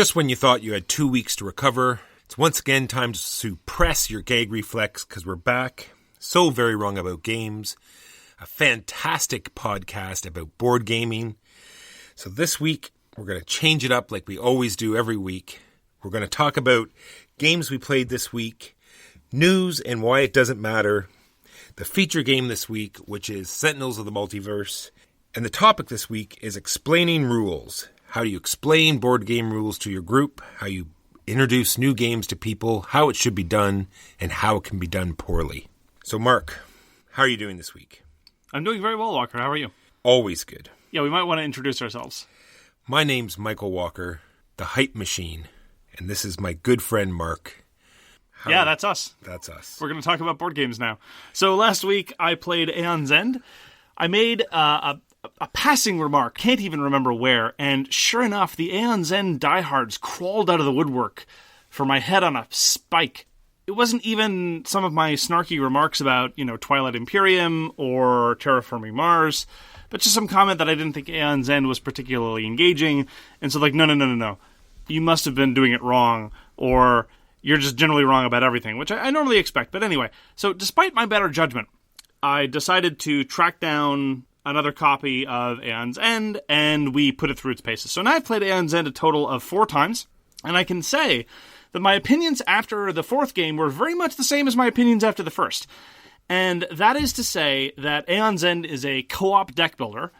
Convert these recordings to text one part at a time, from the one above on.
Just when you thought you had 2 weeks to recover, it's once again time to suppress your gag reflex because we're back. So very wrong about games. A fantastic podcast about board gaming. So this week, we're going to change it up like we always do every week. We're going to talk about games we played this week, news and why it doesn't matter, the feature game this week, which is Sentinels of the Multiverse, and the topic this week is explaining rules. How do you explain board game rules to your group, how you introduce new games to people, how it should be done, and how it can be done poorly. So Mark, how are you doing this week? I'm doing very well, Walker. How are you? Always good. Yeah, we might want to introduce ourselves. My name's Michael Walker, the Hype Machine, and this is my good friend Mark. Yeah, that's us. That's us. We're going to talk about board games now. So last week I played Aeon's End. I made a passing remark, can't even remember where, and sure enough, the Aeon's End diehards crawled out of the woodwork for my head on a spike. It wasn't even some of my snarky remarks about, Twilight Imperium or Terraforming Mars, but just some comment that I didn't think Aeon's End was particularly engaging, and so no. You must have been doing it wrong, or you're just generally wrong about everything, which I normally expect. But anyway, so despite my better judgment, I decided to track down another copy of Aeon's End, and we put it through its paces. So now I've played Aeon's End a total of 4 times, and I can say that my opinions after the 4th game were very much the same as my opinions after the 1st. And that is to say that Aeon's End is a co-op deck builder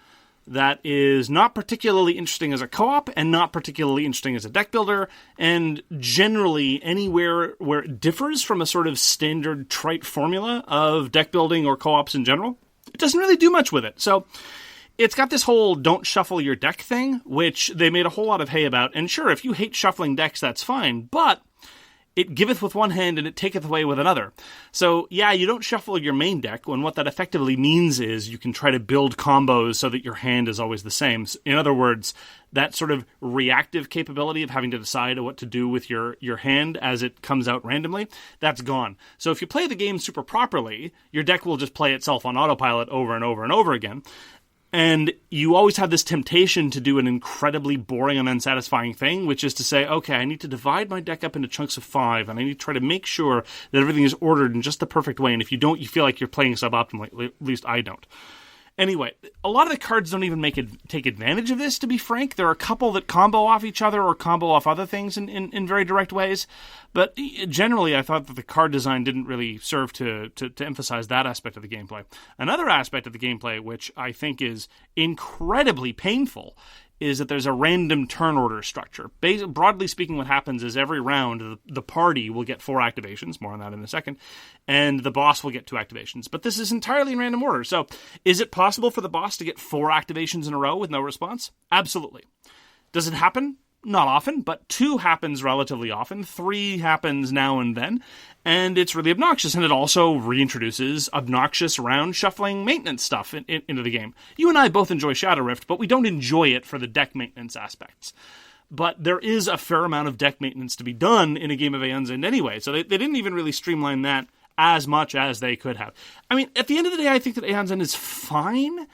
that is not particularly interesting as a co-op and not particularly interesting as a deck builder, and generally anywhere where it differs from a sort of standard trite formula of deck building or co-ops in general, it doesn't really do much with it. So it's got this whole don't shuffle your deck thing, which they made a whole lot of hay about. And sure, if you hate shuffling decks, that's fine. But it giveth with one hand and it taketh away with another. So yeah, you don't shuffle your main deck, when what that effectively means is you can try to build combos so that your hand is always the same. In other words, that sort of reactive capability of having to decide what to do with your hand as it comes out randomly, that's gone. So if you play the game super properly, your deck will just play itself on autopilot over and over and over again. And you always have this temptation to do an incredibly boring and unsatisfying thing, which is to say, okay, I need to divide my deck up into chunks of 5, and I need to try to make sure that everything is ordered in just the perfect way. And if you don't, you feel like you're playing suboptimally. At least I don't. Anyway, a lot of the cards don't even take advantage of this, to be frank. There are a couple that combo off each other or combo off other things in very direct ways. But generally, I thought that the card design didn't really serve to emphasize that aspect of the gameplay. Another aspect of the gameplay, which I think is incredibly painful, is that there's a random turn order structure. Broadly speaking, what happens is every round, the party will get 4 activations, more on that in a second, and the boss will get 2 activations. But this is entirely in random order. So is it possible for the boss to get 4 activations in a row with no response? Absolutely. Does it happen? Not often, but 2 happens relatively often. 3 happens now and then, and it's really obnoxious, and it also reintroduces obnoxious round shuffling maintenance stuff into the game. You and I both enjoy Shadow Rift, but we don't enjoy it for the deck maintenance aspects. But there is a fair amount of deck maintenance to be done in a game of Aeon's End anyway, so they didn't even really streamline that as much as they could have. I mean, at the end of the day, I think that Aeon's End is fine.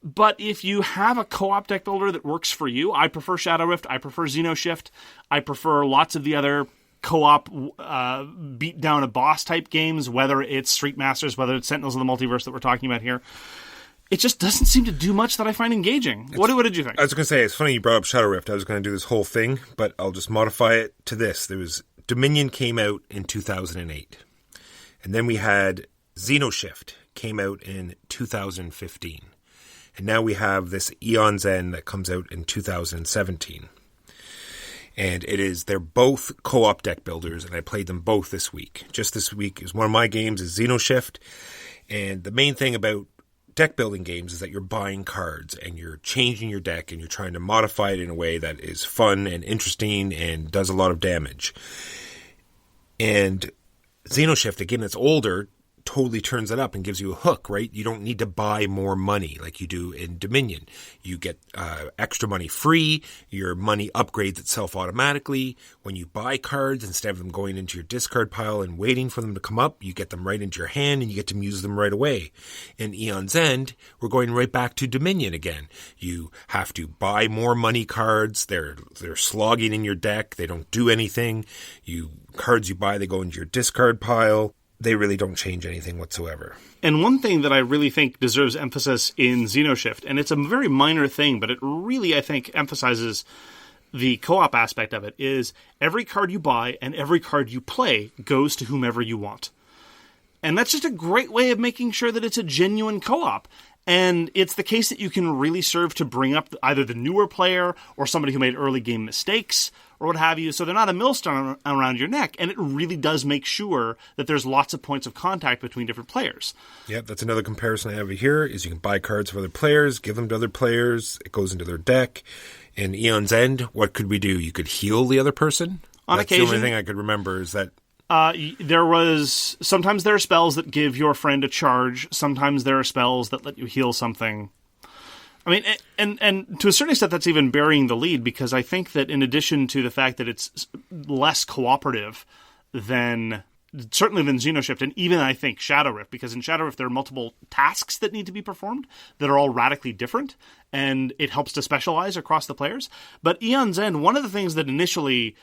But if you have a co-op deck builder that works for you, I prefer Shadow Rift, I prefer XenoShyft, I prefer lots of the other co-op beat down a boss type games, whether it's Street Masters, whether it's Sentinels of the Multiverse that we're talking about here. It just doesn't seem to do much that I find engaging. What did you think? I was going to say, it's funny you brought up Shadow Rift. I was going to do this whole thing, but I'll just modify it to this. Dominion came out in 2008. And then we had XenoShyft came out in 2015. And now we have this Aeon's End that comes out in 2017. And they're both co-op deck builders, and I played them both this week. Just this week is one of my games is XenoShyft. And the main thing about deck building games is that you're buying cards and you're changing your deck and you're trying to modify it in a way that is fun and interesting and does a lot of damage. And XenoShyft, again, it's older, totally turns it up and gives you a hook, right? You don't need to buy more money like you do in Dominion. You get extra money free. Your money upgrades itself automatically. When you buy cards, instead of them going into your discard pile and waiting for them to come up, you get them right into your hand and you get to use them right away. In Aeon's End, we're going right back to Dominion again. You have to buy more money cards. They're slogging in your deck. They don't do anything. Cards you buy, they go into your discard pile. They really don't change anything whatsoever. And one thing that I really think deserves emphasis in XenoShyft, and it's a very minor thing, but it really, I think, emphasizes the co-op aspect of it, is every card you buy and every card you play goes to whomever you want. And that's just a great way of making sure that it's a genuine co-op. And it's the case that you can really serve to bring up either the newer player or somebody who made early game mistakes or what have you, so they're not a millstone around your neck, and it really does make sure that there's lots of points of contact between different players. Yeah, that's another comparison I have here, is you can buy cards for other players, give them to other players, it goes into their deck. In Aeon's End, what could we do? You could heal the other person? On occasion. The only thing I could remember is that sometimes there are spells that give your friend a charge, sometimes there are spells that let you heal something. I mean, and to a certain extent, that's even burying the lead, because I think that in addition to the fact that it's less cooperative than XenoShyft, and even I think Shadow Rift, because in Shadow Rift there are multiple tasks that need to be performed that are all radically different, and it helps to specialize across the players. But Aeon's End, one of the things that initially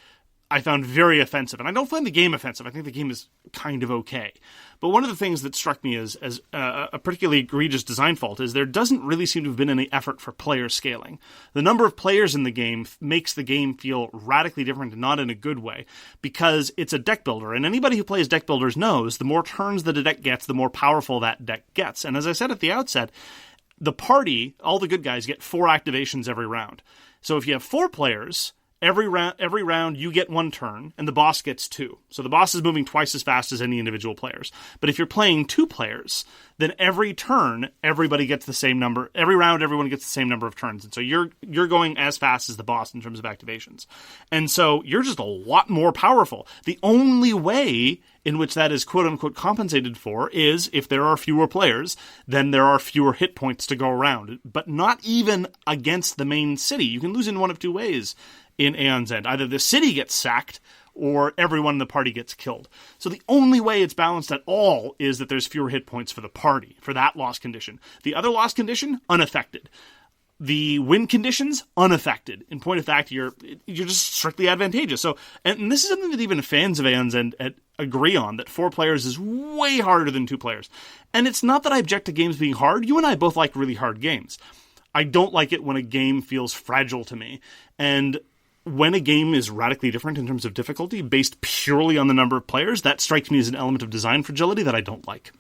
I found very offensive, and I don't find the game offensive, I think the game is kind of okay. But one of the things that struck me as a particularly egregious design fault is there doesn't really seem to have been any effort for player scaling. The number of players in the game makes the game feel radically different, and not in a good way, because it's a deck builder. And anybody who plays deck builders knows the more turns that a deck gets, the more powerful that deck gets. And as I said at the outset, the party, all the good guys, get 4 activations every round. So if you have 4 players, every round you get 1 turn, and the boss gets 2. So the boss is moving twice as fast as any individual players. But if you're playing 2 players, then every turn, everybody gets the same number. Every round, everyone gets the same number of turns. And so you're going as fast as the boss in terms of activations. And so you're just a lot more powerful. The only way in which that is quote-unquote compensated for is if there are fewer players, then there are fewer hit points to go around. But not even against the main city. You can lose in one of 2 ways in Aeon's End. Either the city gets sacked, or everyone in the party gets killed. So the only way it's balanced at all is that there's fewer hit points for the party, for that loss condition. The other loss condition, unaffected. The win conditions, unaffected. In point of fact, you're just strictly advantageous. So, and this is something that even fans of Aeon's End agree on, that 4 players is way harder than 2 players. And it's not that I object to games being hard. You and I both like really hard games. I don't like it when a game feels fragile to me. And when a game is radically different in terms of difficulty, based purely on the number of players, that strikes me as an element of design fragility that I don't like.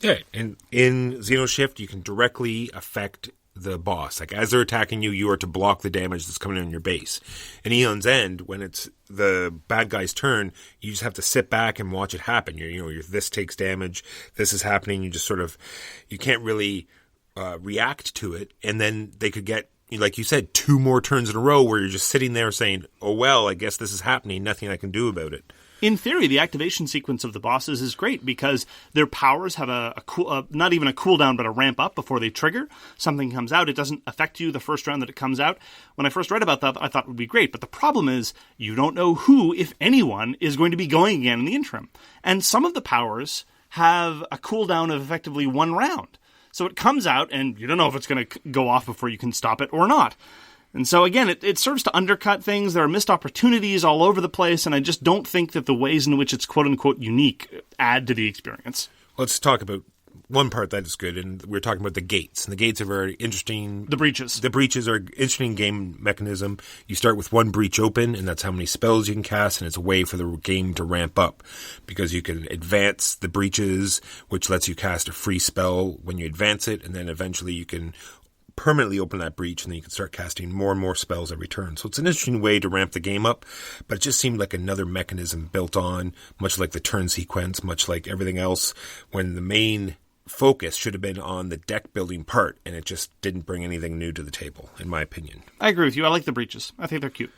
Yeah, and in XenoShyft, you can directly affect the boss. Like, as they're attacking you, you are to block the damage that's coming in your base. In Aeon's End, when it's the bad guy's turn, you just have to sit back and watch it happen. This takes damage, this is happening, you can't really react to it, and then they could get, like you said, 2 more turns in a row where you're just sitting there saying, oh, well, I guess this is happening. Nothing I can do about it. In theory, the activation sequence of the bosses is great because their powers have not even a cooldown, but a ramp up before they trigger. Something comes out. It doesn't affect you the first round that it comes out. When I first read about that, I thought it would be great. But the problem is you don't know who, if anyone, is going to be going again in the interim. And some of the powers have a cooldown of effectively 1 round. So it comes out, and you don't know if it's going to go off before you can stop it or not. And so, again, it serves to undercut things. There are missed opportunities all over the place, and I just don't think that the ways in which it's quote-unquote unique add to the experience. Let's talk about one part that is good, and we're talking about the gates. And the gates are very interesting. The breaches. The breaches are an interesting game mechanism. You start with 1 breach open, and that's how many spells you can cast, and it's a way for the game to ramp up. Because you can advance the breaches, which lets you cast a free spell when you advance it, and then eventually you can permanently open that breach, and then you can start casting more and more spells every turn. So it's an interesting way to ramp the game up, but it just seemed like another mechanism built on, much like the turn sequence, much like everything else, when the main focus should have been on the deck building part, and it just didn't bring anything new to the table, in my opinion. I agree with you. I like the breaches. I think they're cute.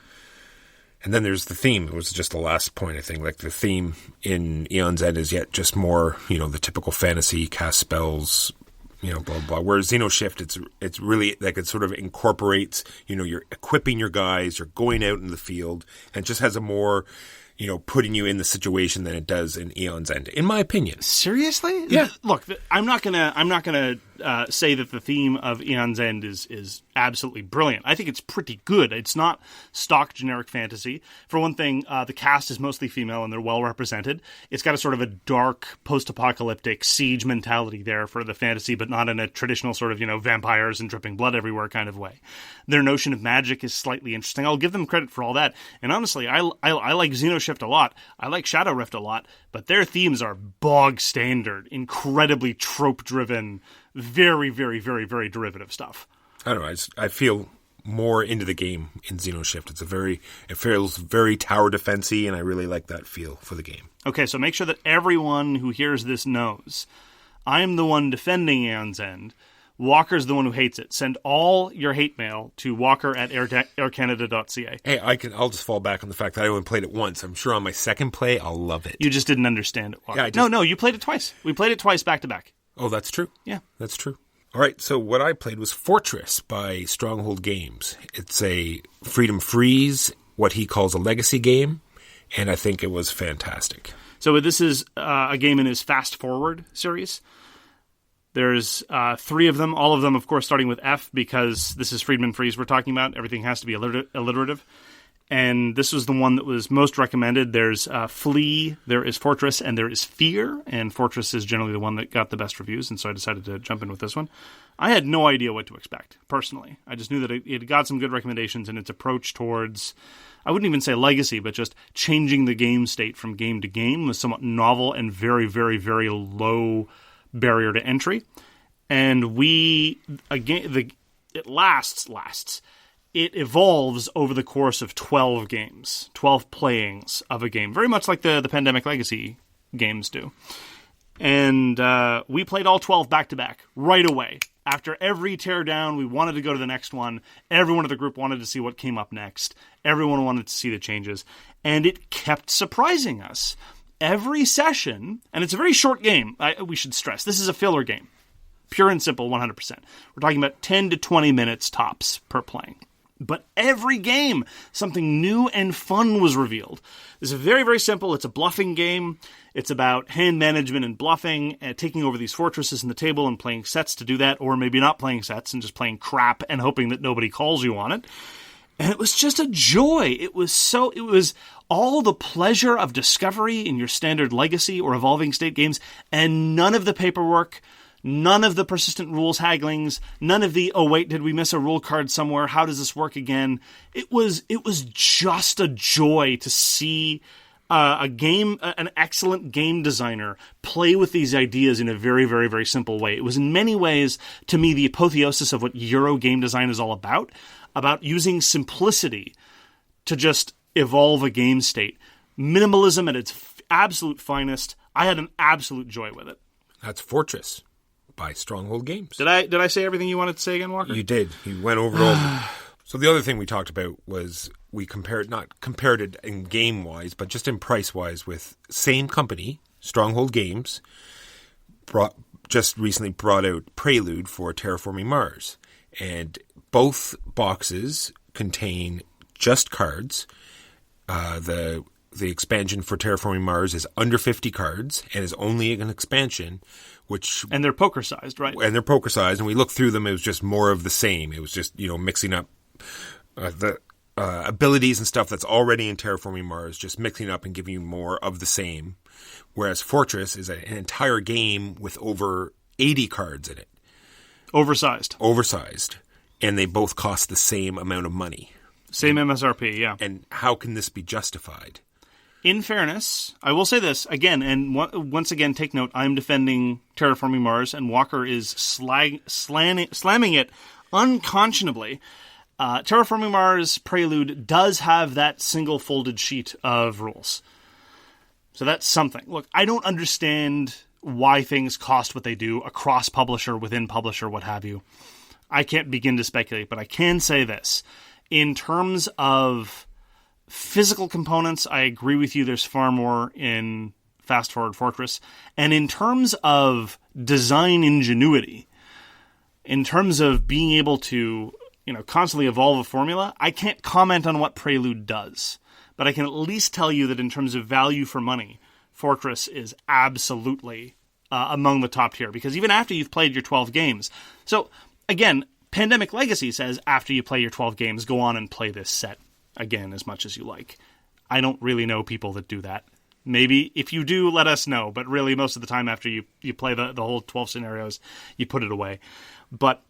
And then there's the theme. It was just the last point, I think. Like, the theme in Aeon's End is yet just more, the typical fantasy, cast spells, blah, blah, blah. Whereas XenoShyft, it's really, like, it sort of incorporates, you're equipping your guys, you're going out in the field, and it just has a more, putting you in the situation than it does in Aeon's End, in my opinion. Seriously? Yeah. Look, I'm not gonna say that the theme of Aeon's End is absolutely brilliant. I think it's pretty good. It's not stock generic fantasy. For one thing, the cast is mostly female and they're well represented. It's got a sort of a dark post-apocalyptic siege mentality there for the fantasy, but not in a traditional sort of, vampires and dripping blood everywhere kind of way. Their notion of magic is slightly interesting. I'll give them credit for all that. And honestly, I like XenoShyft a lot. I like Shadow Rift a lot, but their themes are bog standard, incredibly trope-driven, very, very, very, very derivative stuff. I don't know. I feel more into the game in XenoShyft. It feels very tower defense-y, and I really like that feel for the game. Okay, so make sure that everyone who hears this knows I'm the one defending Aeon's End. Walker's the one who hates it. Send all your hate mail to walker@aircanada.ca. Hey, I'll just fall back on the fact that I only played it once. I'm sure on my second play, I'll love it. You just didn't understand it, Walker. Yeah, No, you played it twice. We played it twice back to back. Oh, that's true? Yeah. That's true. All right, so what I played was Fortress by Stronghold Games. It's a Friese, what he calls a legacy game, and I think it was fantastic. So this is a game in his Fast Forward series. There's 3 of them, all of them, of course, starting with F, because this is Friedmann Friese we're talking about. Everything has to be alliterative. And this was the one that was most recommended. There's Flee, there is Fortress, and there is Fear. And Fortress is generally the one that got the best reviews, and so I decided to jump in with this one. I had no idea what to expect, personally. I just knew that it got some good recommendations, and its approach towards, I wouldn't even say legacy, but just changing the game state from game to game was somewhat novel and very, very, very low barrier to entry. And it lasts. It evolves over the course of 12 games, 12 playings of a game, very much like the Pandemic Legacy games do. And we played all 12 back-to-back right away. After every teardown, we wanted to go to the next one. Everyone in the group wanted to see what came up next. Everyone wanted to see the changes. And it kept surprising us. Every session, and it's a very short game, we should stress, this is a filler game. Pure and simple, 100%. We're talking about 10 to 20 minutes tops per playing. But every game, something new and fun was revealed. This is very, very simple. It's a bluffing game. It's about hand management and bluffing and taking over these fortresses in the table and playing sets to do that, or maybe not playing sets and just playing crap and hoping that nobody calls you on it. And it was just a joy. It was all the pleasure of discovery in your standard legacy or evolving state games, and none of the paperwork, none of the persistent rules hagglings, none of the, oh wait, did we miss a rule card somewhere? How does this work again? It was just a joy to see an excellent game designer play with these ideas in a very, very, very simple way. It was in many ways, to me, the apotheosis of what Euro game design is all about using simplicity to just evolve a game state. Minimalism at its absolute finest. I had an absolute joy with it. That's Fortress by Stronghold Games. Did I say everything you wanted to say again, Walker? You did. You went over it all. So the other thing we talked about was we compared it in game-wise, but just in price-wise with same company, Stronghold Games, just recently brought out Prelude for Terraforming Mars. And both boxes contain just cards. The expansion for Terraforming Mars is under 50 cards and is only an expansion, and they're poker-sized, right? And they're poker-sized, and we looked through them. It was just more of the same. It was just, mixing up the abilities and stuff that's already in Terraforming Mars, just mixing up and giving you more of the same. Whereas Fortress is an entire game with over 80 cards in it. Oversized. And they both cost the same amount of money. Same MSRP, yeah. And how can this be justified? In fairness, I will say this again, and once again, take note, I'm defending Terraforming Mars, and Walker is slamming it unconscionably. Terraforming Mars Prelude does have that single folded sheet of rules. So that's something. Look, I don't understand why things cost what they do across publisher, within publisher, what have you. I can't begin to speculate, but I can say this. In terms of physical components, I agree with you. There's far more in Fast Forward Fortress. And in terms of design ingenuity, in terms of being able to, constantly evolve a formula, I can't comment on what Prelude does. But I can at least tell you that in terms of value for money, Fortress is absolutely among the top tier. Because even after you've played your 12 games... So, again, Pandemic Legacy says after you play your 12 games, go on and play this set again as much as you like. I don't really know people that do that. Maybe if you do, let us know. But really, most of the time after you play the whole 12 scenarios, you put it away. But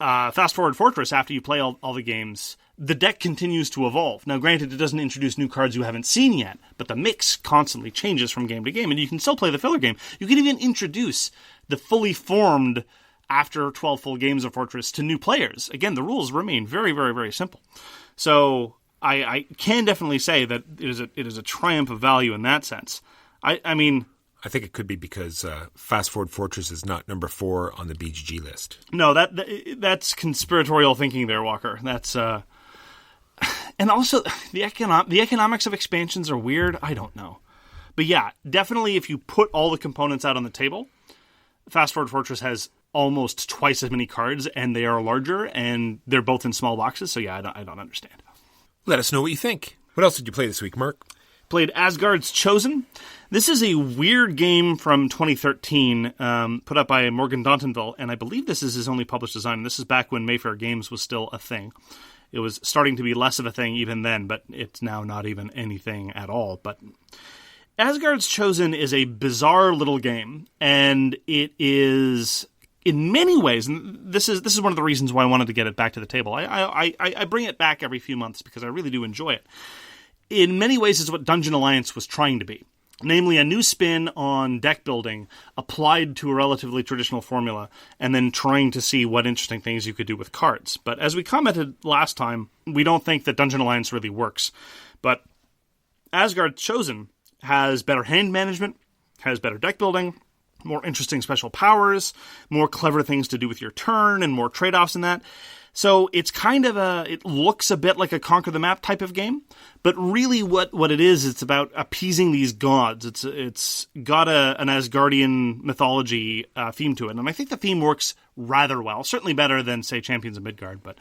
Fast Forward Fortress, after you play all the games, the deck continues to evolve. Now, granted, it doesn't introduce new cards you haven't seen yet, but the mix constantly changes from game to game, and you can still play the filler game. You can even introduce the fully formed, after 12 full games of Fortress, to new players. Again, the rules remain very, very, very simple. So I can definitely say that it is a triumph of value in that sense. I mean... I think it could be because Fast Forward Fortress is not number 4 on the BGG list. No, that's conspiratorial thinking there, Walker. That's... And also, the economics of expansions are weird. I don't know. But yeah, definitely if you put all the components out on the table, Fast Forward Fortress has almost twice as many cards, and they are larger, and they're both in small boxes. So yeah, I don't understand. Let us know what you think. What else did you play this week, Mark? Played Asgard's Chosen. This is a weird game from 2013, put up by Morgan Dontanville, and I believe this is his only published design. This is back when Mayfair Games was still a thing. It was starting to be less of a thing even then, but it's now not even anything at all. But Asgard's Chosen is a bizarre little game, and it is, in many ways, and this is one of the reasons why I wanted to get it back to the table. I bring it back every few months because I really do enjoy it. In many ways, it's what Dungeon Alliance was trying to be. Namely, a new spin on deck building applied to a relatively traditional formula, and then trying to see what interesting things you could do with cards. But as we commented last time, we don't think that Dungeon Alliance really works. But Asgard Chosen has better hand management, has better deck building, more interesting special powers, more clever things to do with your turn, and more trade-offs in that. So it's kind of it looks a bit like a Conquer the Map type of game, but really what it is, it's about appeasing these gods. It's got an Asgardian mythology theme to it, and I think the theme works rather well. Certainly better than, say, Champions of Midgard, but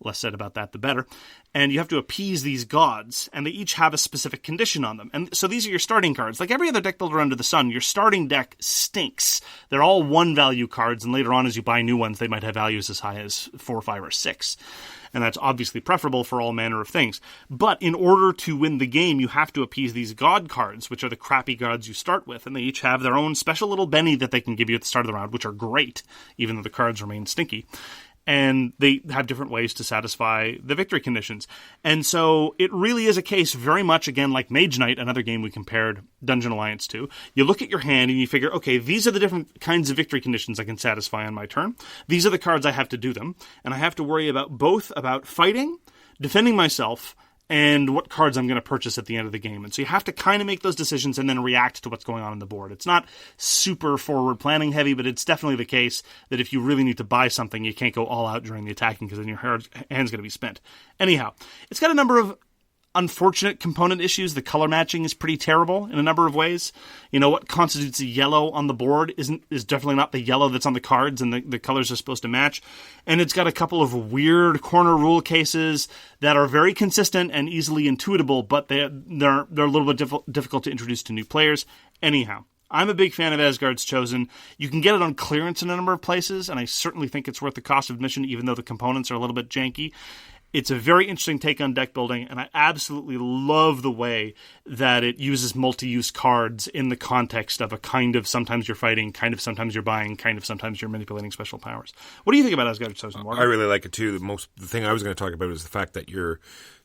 less said about that, the better. And you have to appease these gods, and they each have a specific condition on them. And so these are your starting cards. Like every other deck builder under the sun, your starting deck stinks. They're all 1-value cards, and later on as you buy new ones, they might have values as high as 4, 5, or 6. And that's obviously preferable for all manner of things. But in order to win the game, you have to appease these god cards, which are the crappy gods you start with, and they each have their own special little Benny that they can give you at the start of the round, which are great, even though the cards remain stinky. And they have different ways to satisfy the victory conditions. And so it really is a case very much, again, like Mage Knight, another game we compared Dungeon Alliance to. You look at your hand and you figure, okay, these are the different kinds of victory conditions I can satisfy on my turn. These are the cards I have to do them. And I have to worry about fighting, defending myself, and what cards I'm going to purchase at the end of the game. And so you have to kind of make those decisions and then react to what's going on the board. It's not super forward planning heavy, but it's definitely the case that if you really need to buy something, you can't go all out during the attacking because then your hand's going to be spent. Anyhow, it's got a number of unfortunate component issues. The color matching is pretty terrible in a number of ways. You know, what constitutes a yellow on the board is definitely not the yellow that's on the cards, and the colors are supposed to match. And it's got a couple of weird corner rule cases that are very consistent and easily intuitable, but they're a little bit difficult to introduce to new players. Anyhow, I'm a big fan of Asgard's Chosen. You can get it on clearance in a number of places, and I certainly think it's worth the cost of admission, even though the components are a little bit janky. It's a very interesting take on deck building, and I absolutely love the way that it uses multi-use cards in the context of a kind of sometimes you're fighting, kind of sometimes you're buying, kind of sometimes you're manipulating special powers. What do you think about Asgard Chosen, Morgan? I really like it too. The thing I was going to talk about is the fact that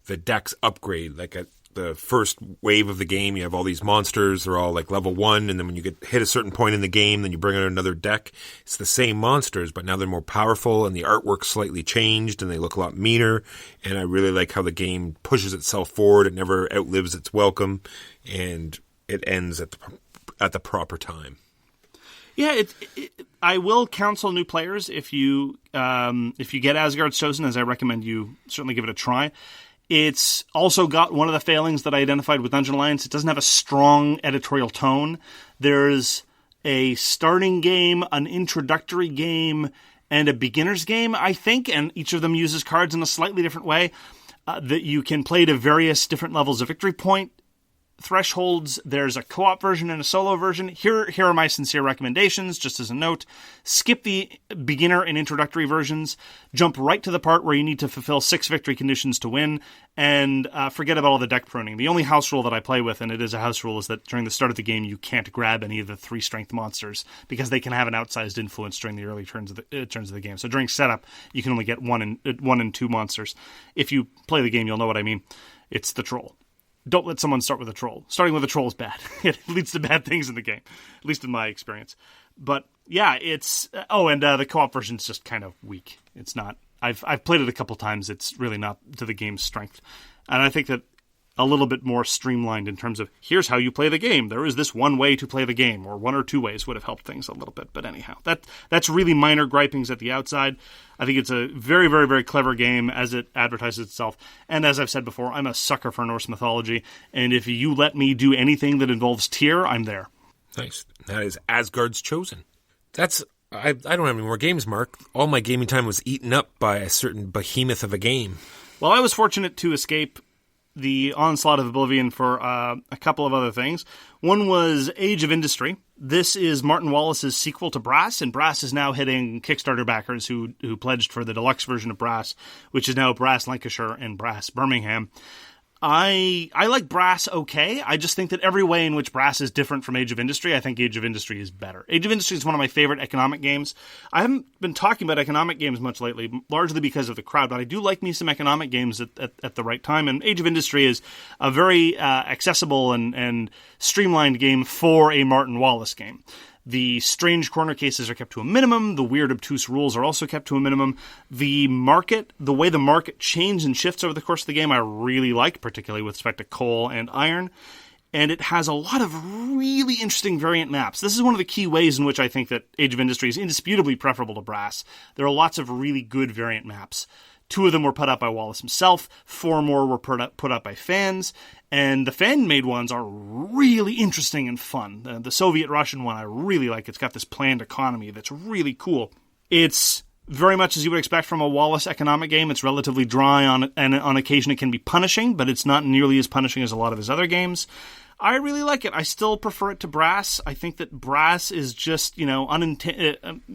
the decks upgrade. Like at the first wave of the game, you have all these monsters. They're all like level 1, and then when you hit a certain point in the game, then you bring out another deck. It's the same monsters, but now they're more powerful, and the artwork's slightly changed, and they look a lot meaner. And I really like how the game pushes itself forward. It never outlives its welcome, and it ends at the proper time. Yeah, I will counsel new players if you get Asgard's Chosen, as I recommend you certainly give it a try. It's also got one of the failings that I identified with Dungeon Alliance. It doesn't have a strong editorial tone. There's a starting game, an introductory game, and a beginner's game, I think, and each of them uses cards in a slightly different way that you can play to various different levels of victory point thresholds. There's a co-op version and a solo version. Here are my sincere recommendations, just as a note. Skip the beginner and introductory versions. Jump right to the part where you need to fulfill 6 victory conditions to win, and forget about all the deck pruning. The only house rule that I play with, and it is a house rule, is that during the start of the game you can't grab any of the 3 strength monsters because they can have an outsized influence during the early turns of the game. So during setup, you can only get 1 and 2 monsters. If you play the game, you'll know what I mean. It's the troll. Don't let someone start with a troll. Starting with a troll is bad. It leads to bad things in the game, at least in my experience. But yeah, it's... and the co-op version's just kind of weak. It's not... I've played it a couple times. It's really not to the game's strength. And I think that a little bit more streamlined in terms of, here's how you play the game. There is this one way to play the game, or 1 or 2 ways would have helped things a little bit. But anyhow, that's really minor gripings at the outside. I think it's a very, very, very clever game as it advertises itself. And as I've said before, I'm a sucker for Norse mythology. And if you let me do anything that involves Tyr, I'm there. Nice. That is Asgard's Chosen. I don't have any more games, Mark. All my gaming time was eaten up by a certain behemoth of a game. Well, I was fortunate to escape the Onslaught of OblivAeon for a couple of other things. One was Age of Industry. This is Martin Wallace's sequel to Brass, and Brass is now hitting Kickstarter backers who pledged for the deluxe version of Brass, which is now Brass Lancashire and Brass Birmingham. I like Brass okay. I just think that every way in which Brass is different from Age of Industry, I think Age of Industry is better. Age of Industry is one of my favorite economic games. I haven't been talking about economic games much lately, largely because of the crowd, but I do like me some economic games at the right time, and Age of Industry is a very accessible and streamlined game for a Martin Wallace game. The strange corner cases are kept to a minimum. The weird, obtuse rules are also kept to a minimum. The way the market changes and shifts over the course of the game, I really like, particularly with respect to coal and iron. And it has a lot of really interesting variant maps. This is one of the key ways in which I think that Age of Industry is indisputably preferable to Brass. There are lots of really good variant maps. 2 of them were put up by Wallace himself. 4 more were put up by fans. And the fan-made ones are really interesting and fun. The Soviet-Russian one I really like. It's got this planned economy that's really cool. It's very much as you would expect from a Wallace economic game. It's relatively dry, and on occasion it can be punishing, but it's not nearly as punishing as a lot of his other games. I really like it. I still prefer it to Brass. I think that Brass is just,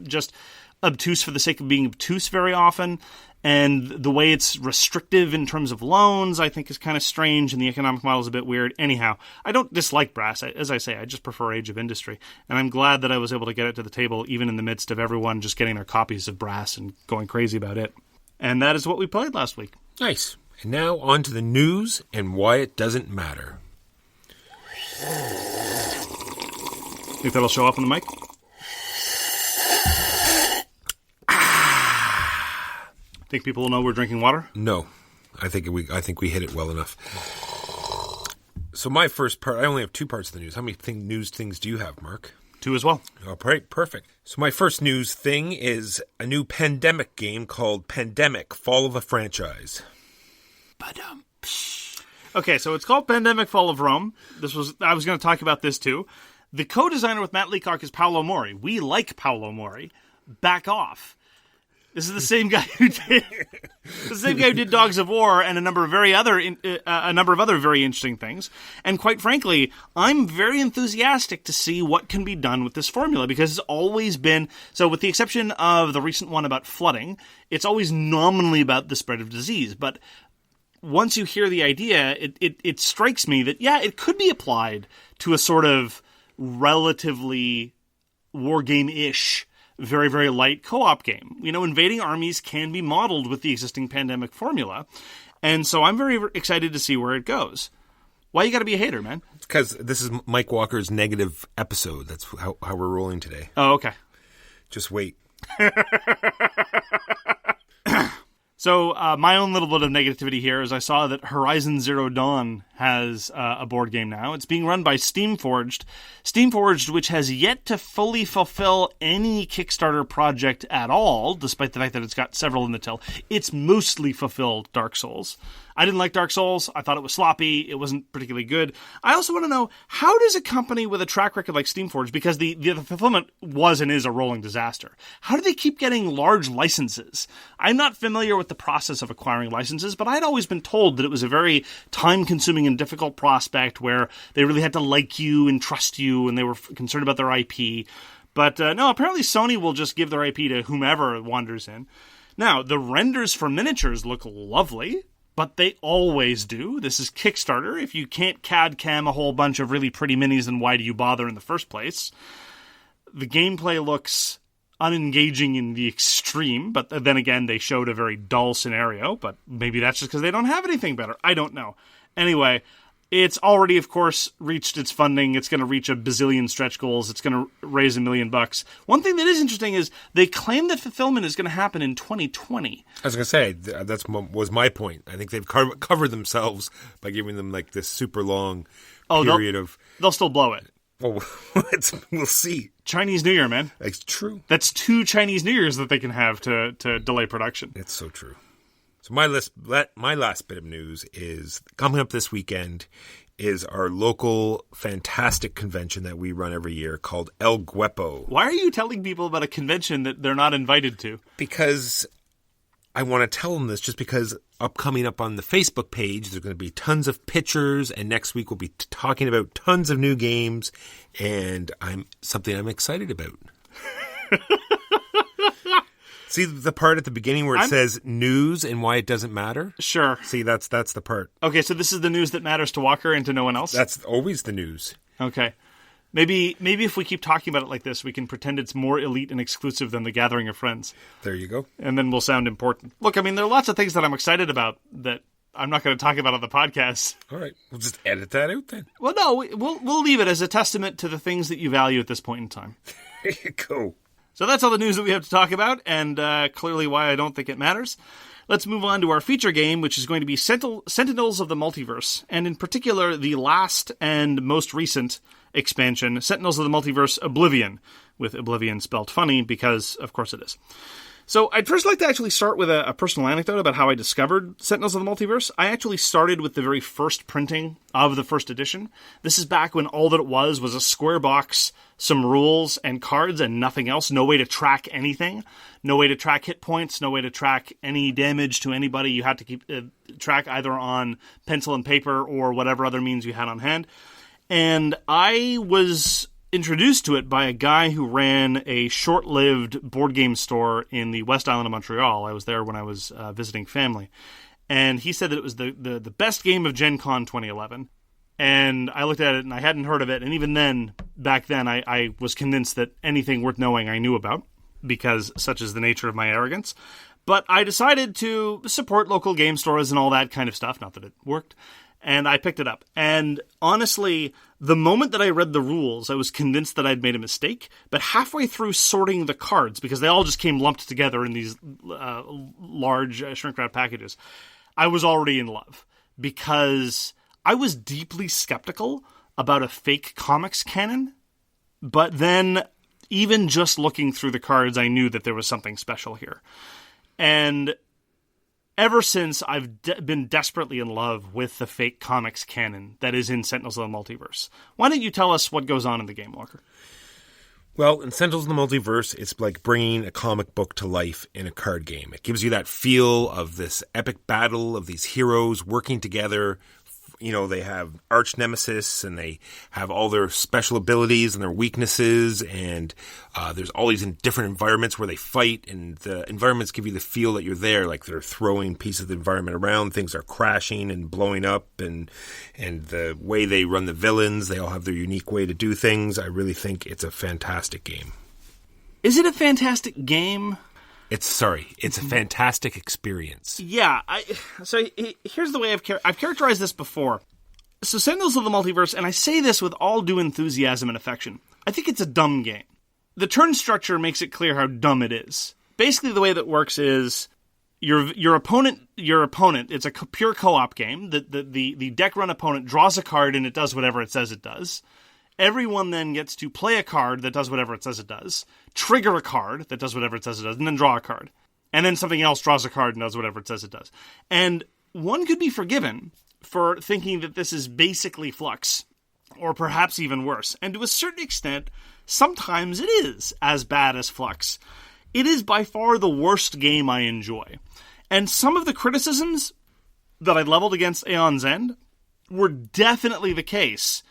just obtuse for the sake of being obtuse very often. And the way it's restrictive in terms of loans, I think, is kind of strange, and the economic model is a bit weird. Anyhow, I don't dislike Brass. As I say, I just prefer Age of Industry. And I'm glad that I was able to get it to the table, even in the midst of everyone just getting their copies of Brass and going crazy about it. And that is what we played last week. Nice. And now on to the news and why it doesn't matter. Think that'll show up on the mic? Think people will know we're drinking water? No. I think we hit it well enough. So my first part, I only have 2 parts of the news. How many news things do you have, Mark? 2 as well. All right, perfect. So my first news thing is a new pandemic game called Pandemic: Fall of a Franchise. Okay, so it's called Pandemic: Fall of Rome. I was going to talk about this too. The co-designer with Matt Leacock is Paolo Mori. We like Paolo Mori. Back off. This is the same guy who did Dogs of War and a number of other very interesting things. And quite frankly, I'm very enthusiastic to see what can be done with this formula, because it's always been, so with the exception of the recent one about flooding, it's always nominally about the spread of disease. But once you hear the idea, it strikes me that, yeah, it could be applied to a sort of relatively war game-ish, very, very light co-op game. Invading armies can be modeled with the existing pandemic formula. And so I'm very excited to see where it goes. Why you got to be a hater, man? Because this is Mike Walker's negative episode. That's how we're rolling today. Oh, okay. Just wait. So my own little bit of negativity here is I saw that Horizon Zero Dawn has a board game now. It's being run by Steamforged. Steamforged, which has yet to fully fulfill any Kickstarter project at all, despite the fact that it's got several in the till. It's mostly fulfilled Dark Souls. I didn't like Dark Souls. I thought it was sloppy. It wasn't particularly good. I also want to know, how does a company with a track record like Steamforge, because the fulfillment was and is a rolling disaster, how do they keep getting large licenses? I'm not familiar with the process of acquiring licenses, but I'd always been told that it was a very time-consuming and difficult prospect where they really had to like you and trust you, and they were concerned about their IP. But no, apparently Sony will just give their IP to whomever wanders in. Now, the renders for miniatures look lovely, but they always do. This is Kickstarter. If you can't CAD cam a whole bunch of really pretty minis, then why do you bother in the first place? The gameplay looks unengaging in the extreme, but then again, they showed a very dull scenario, but maybe that's just because they don't have anything better. I don't know. Anyway, it's already, of course, reached its funding. It's going to reach a bazillion stretch goals. It's going to raise $1 million. One thing that is interesting is they claim that fulfillment is going to happen in 2020. I was going to say, that was my point. I think they've covered themselves by giving them like this super long period of... They'll still blow it. Oh, we'll see. Chinese New Year, man. That's true. That's 2 Chinese New Years that they can have to delay production. It's so true. So my last bit of news is coming up this weekend is our local fantastic convention that we run every year called El Guepo. Why are you telling people about a convention that they're not invited to? Because I want to tell them this, just because coming up on the Facebook page, there's going to be tons of pictures, and next week we'll be talking about tons of new games, and something I'm excited about. See the part at the beginning where it says news and why it doesn't matter? Sure. See, that's the part. Okay, so this is the news that matters to Walker and to no one else? That's always the news. Okay. Maybe if we keep talking about it like this, we can pretend it's more elite and exclusive than the gathering of friends. There you go. And then we'll sound important. Look, I mean, there are lots of things that I'm excited about that I'm not going to talk about on the podcast. All right. We'll just edit that out then. Well, no, we'll leave it as a testament to the things that you value at this point in time. There you go. So that's all the news that we have to talk about, and clearly why I don't think it matters. Let's move on to our feature game, which is going to be Sentinels of the Multiverse, and in particular, the last and most recent expansion, Sentinels of the Multiverse OblivAeon, with OblivAeon spelled funny, because, of course, it is. So I'd first like to actually start with a personal anecdote about how I discovered Sentinels of the Multiverse. I actually started with the very first printing of the first edition. This is back when all that it was a square box, some rules and cards and nothing else. No way to track anything. No way to track hit points. No way to track any damage to anybody. You had to keep track either on pencil and paper or whatever other means you had on hand. And I was introduced to it by a guy who ran a short-lived board game store in the West Island of Montreal. I was there when I was visiting family. And he said that it was the best game of Gen Con 2011. And I looked at it and I hadn't heard of it. And even then, back then, I was convinced that anything worth knowing I knew about, because such is the nature of my arrogance. But I decided to support local game stores and all that kind of stuff. Not that it worked. And I picked it up. And honestly, the moment that I read the rules, I was convinced that I'd made a mistake. But halfway through sorting the cards, because they all just came lumped together in these large shrink-wrap packages, I was already in love. Because I was deeply skeptical about a fake comics canon. But then, even just looking through the cards, I knew that there was something special here. And ever since, I've been desperately in love with the fake comics canon that is in Sentinels of the Multiverse. Why don't you tell us what goes on in the game, Walker? Well, in Sentinels of the Multiverse, it's like bringing a comic book to life in a card game. It gives you that feel of this epic battle of these heroes working together. You know, they have arch nemesis, and they have all their special abilities and their weaknesses, and there's all these different environments where they fight, and the environments give you the feel that you're there, like they're throwing pieces of the environment around, things are crashing and blowing up, and the way they run the villains, they all have their unique way to do things. I really think it's a fantastic game. Is it a fantastic game? It's a fantastic experience. Yeah. So here's the way I've characterized this before. So Sentinels of the Multiverse, and I say this with all due enthusiasm and affection, I think it's a dumb game. The turn structure makes it clear how dumb it is. Basically, the way that works is your opponent, it's a pure co-op game. The deck run opponent draws a card and it does whatever it says it does. Everyone then gets to play a card that does whatever it says it does, trigger a card that does whatever it says it does, and then draw a card. And then something else draws a card and does whatever it says it does. And one could be forgiven for thinking that this is basically Flux, or perhaps even worse. And to a certain extent, sometimes it is as bad as Flux. It is by far the worst game I enjoy. And some of the criticisms that I leveled against Aeon's End were definitely the case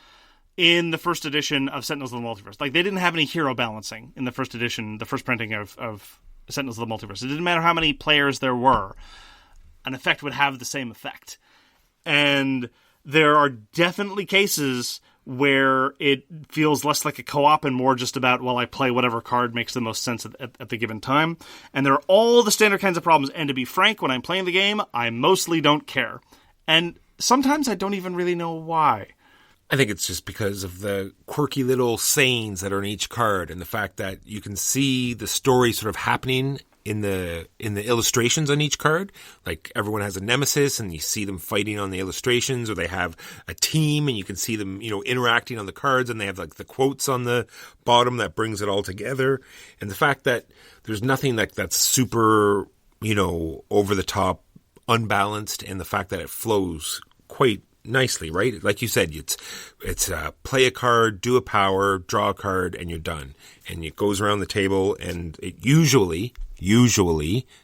in the first edition of Sentinels of the Multiverse. Like, they didn't have any hero balancing in the first edition, the first printing of Sentinels of the Multiverse. It didn't matter how many players there were. An effect would have the same effect. And there are definitely cases where it feels less like a co-op and more just about, well, I play whatever card makes the most sense at the given time. And there are all the standard kinds of problems. And to be frank, when I'm playing the game, I mostly don't care. And sometimes I don't even really know why. I think it's just because of the quirky little sayings that are in each card and the fact that you can see the story sort of happening in the illustrations on each card. Like, everyone has a nemesis and you see them fighting on the illustrations, or they have a team and you can see them, interacting on the cards, and they have like the quotes on the bottom that brings it all together. And the fact that there's nothing like that's super, over the top, unbalanced, and the fact that it flows quite nicely, right? Like you said, it's play a card, do a power, draw a card, and you're done. And it goes around the table, and it usually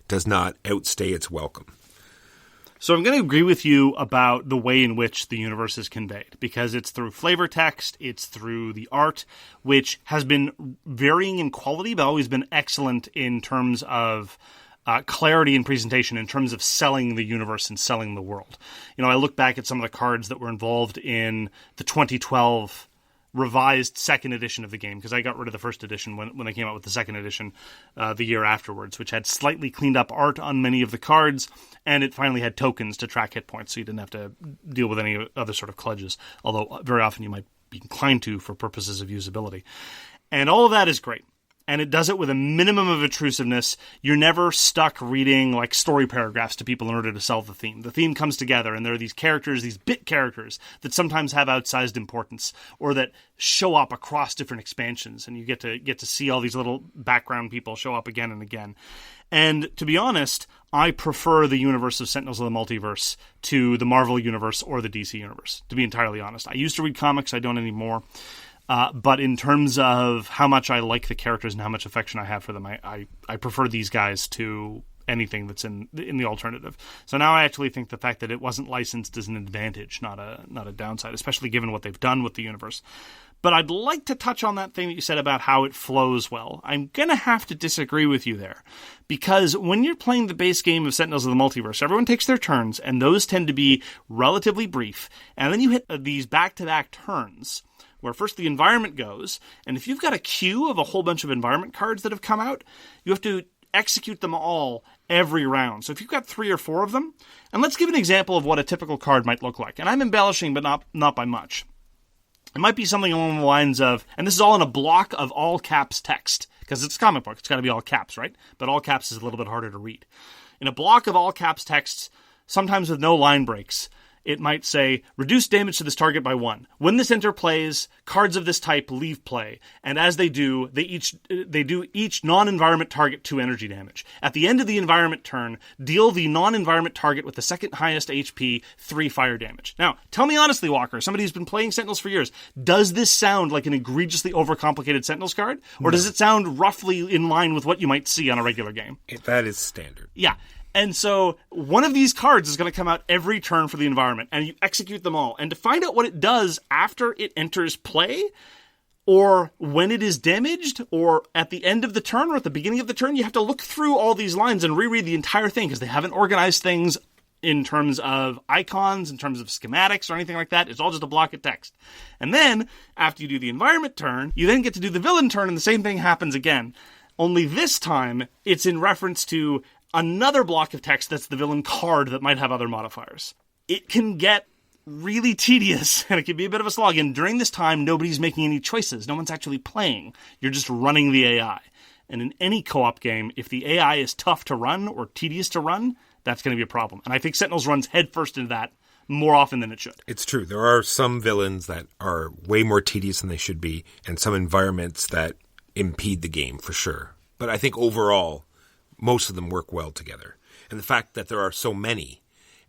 does not outstay its welcome. So I'm going to agree with you about the way in which the universe is conveyed, because it's through flavor text, it's through the art, which has been varying in quality, but always been excellent in terms of clarity and presentation, in terms of selling the universe and selling the world. I look back at some of the cards that were involved in the 2012 revised second edition of the game, because I got rid of the first edition when they came out with the second edition the year afterwards, which had slightly cleaned up art on many of the cards, and it finally had tokens to track hit points, so you didn't have to deal with any other sort of kludges, although very often you might be inclined to for purposes of usability. And all of that is great. And it does it with a minimum of intrusiveness. You're never stuck reading like story paragraphs to people in order to sell the theme. The theme comes together, and there are these characters, these bit characters, that sometimes have outsized importance, or that show up across different expansions, and you get to see all these little background people show up again and again. And to be honest, I prefer the universe of Sentinels of the Multiverse to the Marvel universe or the DC universe, to be entirely honest. I used to read comics, I don't anymore. But in terms of how much I like the characters and how much affection I have for them, I prefer these guys to anything that's in the alternative. So now I actually think the fact that it wasn't licensed is an advantage, not a downside, especially given what they've done with the universe. But I'd like to touch on that thing that you said about how it flows well. I'm going to have to disagree with you there, because when you're playing the base game of Sentinels of the Multiverse, everyone takes their turns, and those tend to be relatively brief. And then you hit these back-to-back turns, where first the environment goes, and if you've got a queue of a whole bunch of environment cards that have come out, you have to execute them all every round. So if you've got 3 or 4 of them, and let's give an example of what a typical card might look like, and I'm embellishing, but not by much. It might be something along the lines of, and this is all in a block of all caps text, because it's a comic book, it's got to be all caps, right? But all caps is a little bit harder to read. In a block of all caps texts, sometimes with no line breaks, it might say, reduce damage to this target by 1. When this enter plays, cards of this type leave play, and as they do, they do each non-environment target 2 energy damage. At the end of the environment turn, deal the non-environment target with the second highest HP 3 fire damage. Now, tell me honestly, Walker, somebody who's been playing Sentinels for years, does this sound like an egregiously overcomplicated Sentinels card? Or does it sound roughly in line with what you might see on a regular game? That is standard. Yeah. And so one of these cards is going to come out every turn for the environment, and you execute them all. And to find out what it does after it enters play, or when it is damaged, or at the end of the turn, or at the beginning of the turn, you have to look through all these lines and reread the entire thing, because they haven't organized things in terms of icons, in terms of schematics, or anything like that. It's all just a block of text. And then, after you do the environment turn, you then get to do the villain turn, and the same thing happens again. Only this time, it's in reference to another block of text that's the villain card that might have other modifiers. It can get really tedious, and it can be a bit of a slog. And during this time, nobody's making any choices. No one's actually playing. You're just running the AI. And in any co-op game, if the AI is tough to run or tedious to run, that's going to be a problem. And I think Sentinels runs headfirst into that more often than it should. It's true. There are some villains that are way more tedious than they should be, and some environments that impede the game, for sure. But I think overall, most of them work well together. And the fact that there are so many,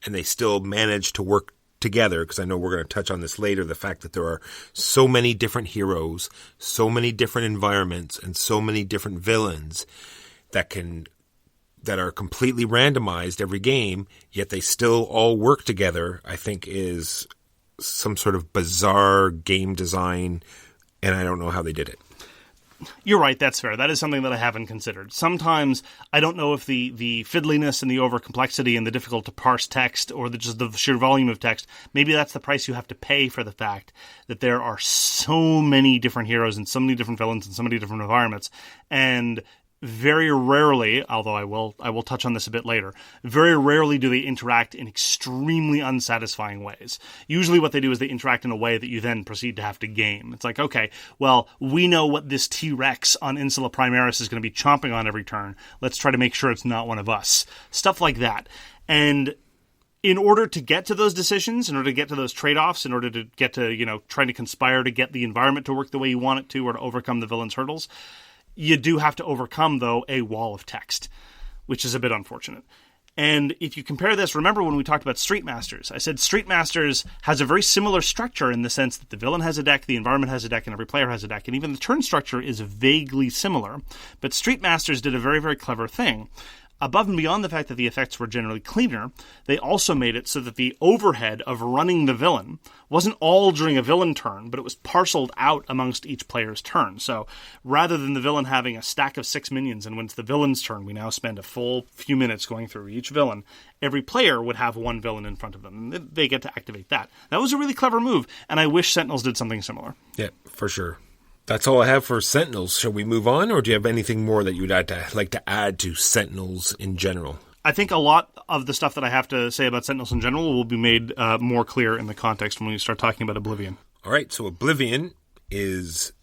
and they still manage to work together, because I know we're going to touch on this later, the fact that there are so many different heroes, so many different environments, and so many different villains that are completely randomized every game, yet they still all work together, I think is some sort of bizarre game design, and I don't know how they did it. You're right, that's fair. That is something that I haven't considered. Sometimes I don't know if the fiddliness and the over-complexity and the difficult to parse text or just the sheer volume of text, maybe that's the price you have to pay for the fact that there are so many different heroes and so many different villains and so many different environments. And very rarely, although I will touch on this a bit later, very rarely do they interact in extremely unsatisfying ways. Usually what they do is they interact in a way that you then proceed to have to game. It's like, okay, well, we know what this T-Rex on Insula Primaris is going to be chomping on every turn. Let's try to make sure it's not one of us. Stuff like that. And in order to get to those decisions, in order to get to those trade-offs, in order to get to, trying to conspire to get the environment to work the way you want it to or to overcome the villain's hurdles, you do have to overcome, though, a wall of text, which is a bit unfortunate. And if you compare this, remember when we talked about Street Masters, I said Street Masters has a very similar structure in the sense that the villain has a deck, the environment has a deck, and every player has a deck, and even the turn structure is vaguely similar. But Street Masters did a very, very clever thing. Above and beyond the fact that the effects were generally cleaner, they also made it so that the overhead of running the villain wasn't all during a villain turn, but it was parceled out amongst each player's turn. So rather than the villain having a stack of 6 minions, and when it's the villain's turn, we now spend a full few minutes going through each villain, every player would have one villain in front of them, and they get to activate that. That was a really clever move, and I wish Sentinels did something similar. Yeah, for sure. That's all I have for Sentinels. Shall we move on, or do you have anything more that you'd like to add to Sentinels in general? I think a lot of the stuff that I have to say about Sentinels in general will be made more clear in the context when we start talking about OblivAeon. All right, so OblivAeon is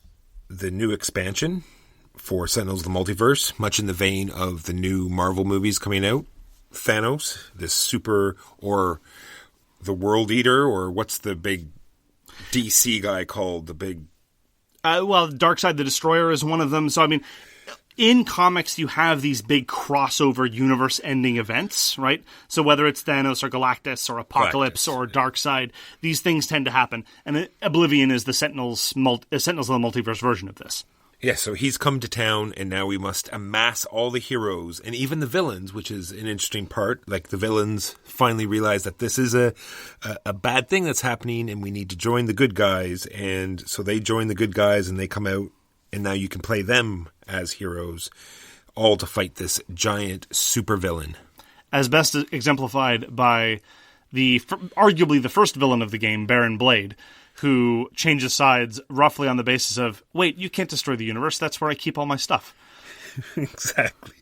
the new expansion for Sentinels the Multiverse, much in the vein of the new Marvel movies coming out. Thanos, this super, or the World Eater, or what's the big DC guy called? The big... Darkseid the Destroyer is one of them. So, I mean, in comics, you have these big crossover universe-ending events, right? So whether it's Thanos or Galactus or Apocalypse or Darkseid, these things tend to happen. And OblivAeon is the Sentinels of the Multiverse version of this. Yeah, so he's come to town, and now we must amass all the heroes, and even the villains, which is an interesting part. Like, the villains finally realize that this is a bad thing that's happening, and we need to join the good guys. And so they join the good guys, and they come out, and now you can play them as heroes, all to fight this giant supervillain. As best exemplified by arguably the first villain of the game, Baron Blade, who changes sides roughly on the basis of, wait, you can't destroy the universe, that's where I keep all my stuff. Exactly.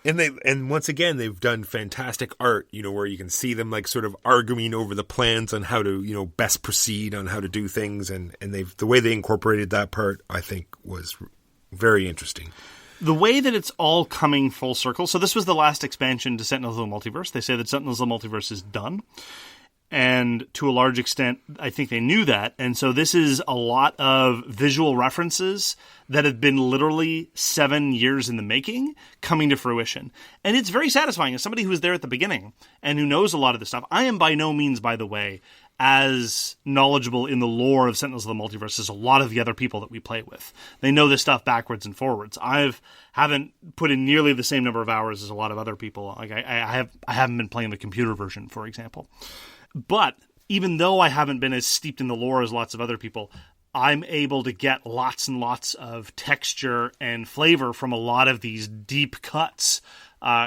And once again, they've done fantastic art, where you can see them like sort of arguing over the plans on how to, best proceed on how to do things. And the way they incorporated that part, I think, was very interesting. The way that it's all coming full circle, so this was the last expansion to Sentinels of the Multiverse. They say that Sentinels of the Multiverse is done. And to a large extent, I think they knew that. And so this is a lot of visual references that have been literally 7 years in the making coming to fruition. And it's very satisfying. As somebody who was there at the beginning and who knows a lot of this stuff, I am by no means, by the way, as knowledgeable in the lore of Sentinels of the Multiverse as a lot of the other people that we play with. They know this stuff backwards and forwards. Haven't put in nearly the same number of hours as a lot of other people. Like I haven't been playing the computer version, for example. But even though I haven't been as steeped in the lore as lots of other people, I'm able to get lots and lots of texture and flavor from a lot of these deep cuts,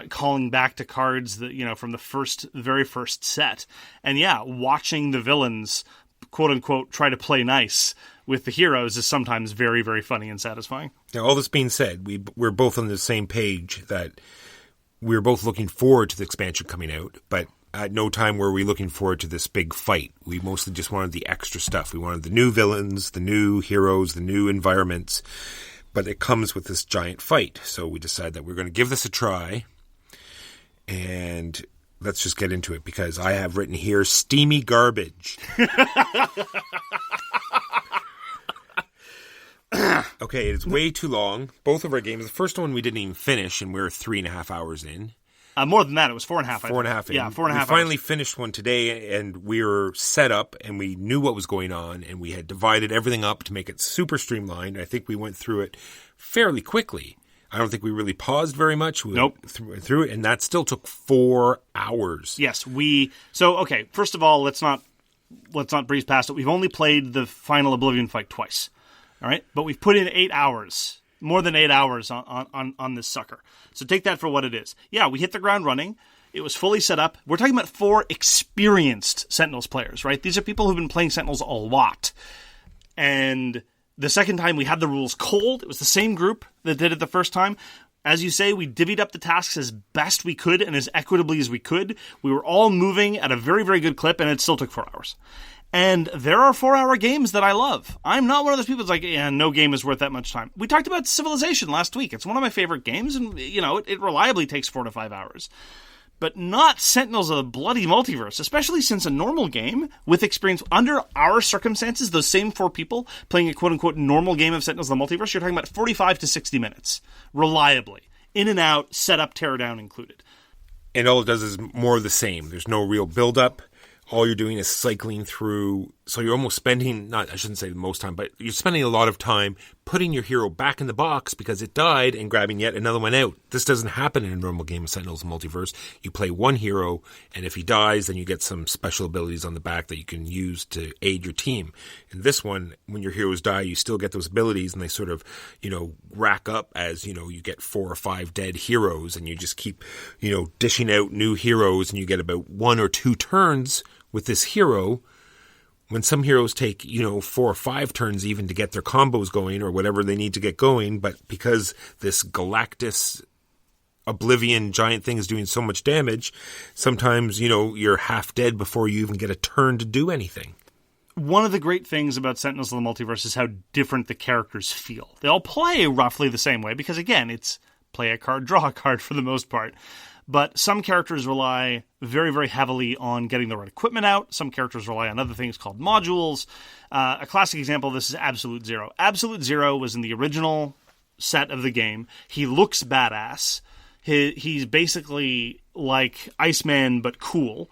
calling back to cards that, from the very first set. And yeah, watching the villains, quote unquote, try to play nice with the heroes is sometimes very, very funny and satisfying. Now, all this being said, we're both on the same page that we're both looking forward to the expansion coming out, but at no time were we looking forward to this big fight. We mostly just wanted the extra stuff. We wanted the new villains, the new heroes, the new environments. But it comes with this giant fight. So we decided that we're going to give this a try. And let's just get into it, because I have written here, steamy garbage. Okay, it's way too long. Both of our games. The first one we didn't even finish, and we're 3.5 hours in. More than that, it was 4.5. 4.5. Yeah, 4.5 hours. We finally finished one today, and we were set up, and we knew what was going on, and we had divided everything up to make it super streamlined. I think we went through it fairly quickly. I don't think we really paused very much. Nope. Through it, and that still took 4 hours. Yes, okay, first of all, let's not breeze past it. We've only played the final Oblivion fight twice. All right? But we've put in 8 hours. More than 8 hours on this sucker. So take that for what it is. Yeah, we hit the ground running. It was fully set up. We're talking about 4 experienced Sentinels players, right? These are people who've been playing Sentinels a lot. And the second time we had the rules cold. It was the same group that did it the first time. As you say, we divvied up the tasks as best we could and as equitably as we could. We were all moving at a very, very good clip, and it still took 4 hours. And there are 4-hour games that I love. I'm not one of those people that's like, yeah, no game is worth that much time. We talked about Civilization last week. It's one of my favorite games, and, it reliably takes 4 to 5 hours. But not Sentinels of the bloody Multiverse, especially since a normal game with experience under our circumstances, those same 4 people playing a quote-unquote normal game of Sentinels of the Multiverse, you're talking about 45 to 60 minutes, reliably. In and out, setup, tear down included. And all it does is more of the same. There's no real build-up. All you're doing is cycling through. So you're almost spending, I shouldn't say the most time, but you're spending a lot of time putting your hero back in the box because it died and grabbing yet another one out. This doesn't happen in a normal game of Sentinels Multiverse. You play one hero, and if he dies, then you get some special abilities on the back that you can use to aid your team. In this one, when your heroes die, you still get those abilities, and they sort of, rack up as, you get 4 or 5 dead heroes, and you just keep, dishing out new heroes, and you get about 1 or 2 turns with this hero, when some heroes take, 4 or 5 turns even to get their combos going or whatever they need to get going, but because this Galactus Oblivion giant thing is doing so much damage, sometimes, you're half dead before you even get a turn to do anything. One of the great things about Sentinels of the Multiverse is how different the characters feel. They all play roughly the same way because, again, it's play a card, draw a card for the most part. But some characters rely very, very heavily on getting the right equipment out. Some characters rely on other things called modules. A classic example of this is Absolute Zero. Absolute Zero was in the original set of the game. He looks badass. He's basically like Iceman, but cool.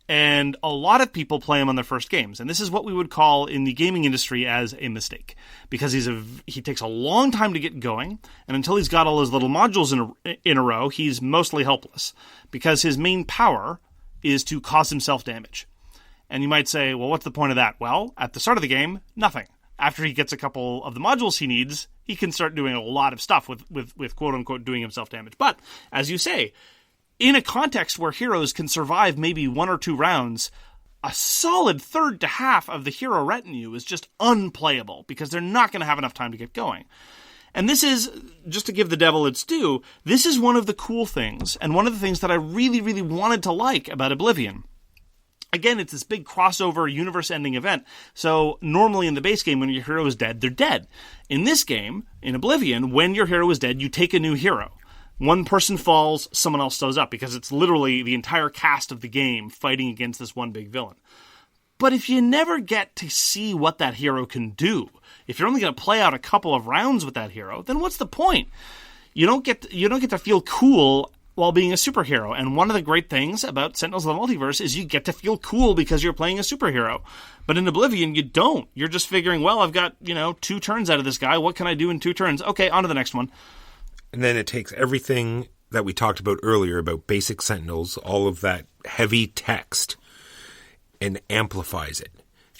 And a lot of people play him on their first games. And this is what we would call in the gaming industry as a mistake. Because he takes a long time to get going. And until he's got all his little modules in a row, he's mostly helpless. Because his main power is to cause himself damage. And you might say, well, what's the point of that? Well, at the start of the game, nothing. After he gets a couple of the modules he needs, he can start doing a lot of stuff with quote-unquote doing himself damage. But, as you say, in a context where heroes can survive maybe 1 or 2 rounds, a solid third to half of the hero retinue is just unplayable because they're not going to have enough time to get going. And this is, just to give the devil its due, this is one of the cool things, and one of the things that I really, really wanted to like about Oblivion. Again, it's this big crossover, universe-ending event, so normally in the base game, when your hero is dead, they're dead. In this game, in Oblivion, when your hero is dead, you take a new hero. One person falls, someone else shows up, because it's literally the entire cast of the game fighting against this one big villain. But if you never get to see what that hero can do, if you're only going to play out a couple of rounds with that hero, then what's the point? You don't get to feel cool while being a superhero. And one of the great things about Sentinels of the Multiverse is you get to feel cool because you're playing a superhero. But in Oblivion, you don't. You're just figuring, well, I've got, 2 turns out of this guy. What can I do in 2 turns? Okay, on to the next one. And then it takes everything that we talked about earlier about basic Sentinels, all of that heavy text, and amplifies it.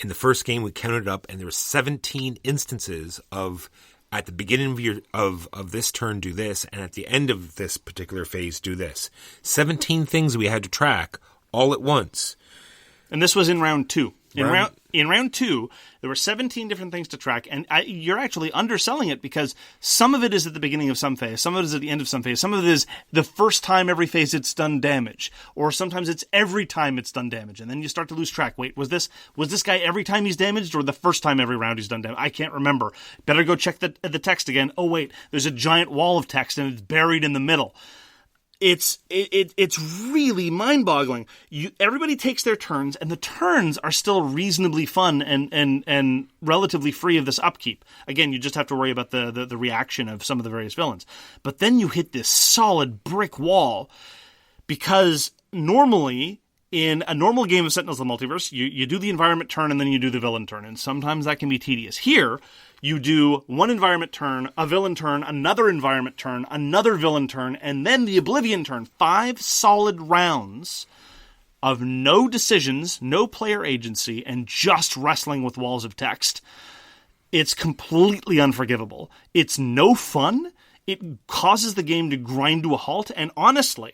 In the first game, we counted up, and there were 17 instances of, at the beginning of this turn, do this, and at the end of this particular phase, do this. 17 things we had to track all at once. And this was in round 2. In round 2, there were 17 different things to track, and you're actually underselling it because some of it is at the beginning of some phase, some of it is at the end of some phase, some of it is the first time every phase it's done damage, or sometimes it's every time it's done damage, and then you start to lose track. Wait, was this guy every time he's damaged, or the first time every round he's done damage? I can't remember. Better go check the text again. Oh wait, there's a giant wall of text, and it's buried in the middle. It's really mind-boggling. Everybody takes their turns, and the turns are still reasonably fun and relatively free of this upkeep. Again, you just have to worry about the reaction of some of the various villains. But then you hit this solid brick wall Because normally, in a normal game of Sentinels of the Multiverse, you do the environment turn and then you do the villain turn, and sometimes that can be tedious. Here, you do one environment turn, a villain turn, another environment turn, another villain turn, and then the OblivAeon turn. 5 solid rounds of no decisions, no player agency, and just wrestling with walls of text. It's completely unforgivable. It's no fun. It causes the game to grind to a halt, and honestly,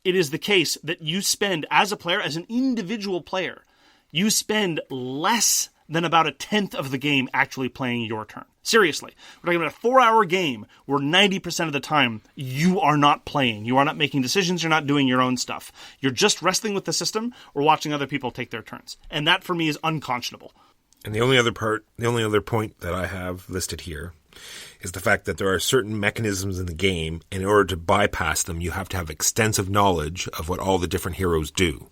it is the case that you spend, as a player, as an individual player, you spend less than about a 10th of the game actually playing your turn. Seriously. We're talking about a 4-hour game where 90% of the time you are not playing. You are not making decisions. You're not doing your own stuff. You're just wrestling with the system or watching other people take their turns. And that, for me, is unconscionable. And the only other point that I have listed here is the fact that there are certain mechanisms in the game, and in order to bypass them, you have to have extensive knowledge of what all the different heroes do.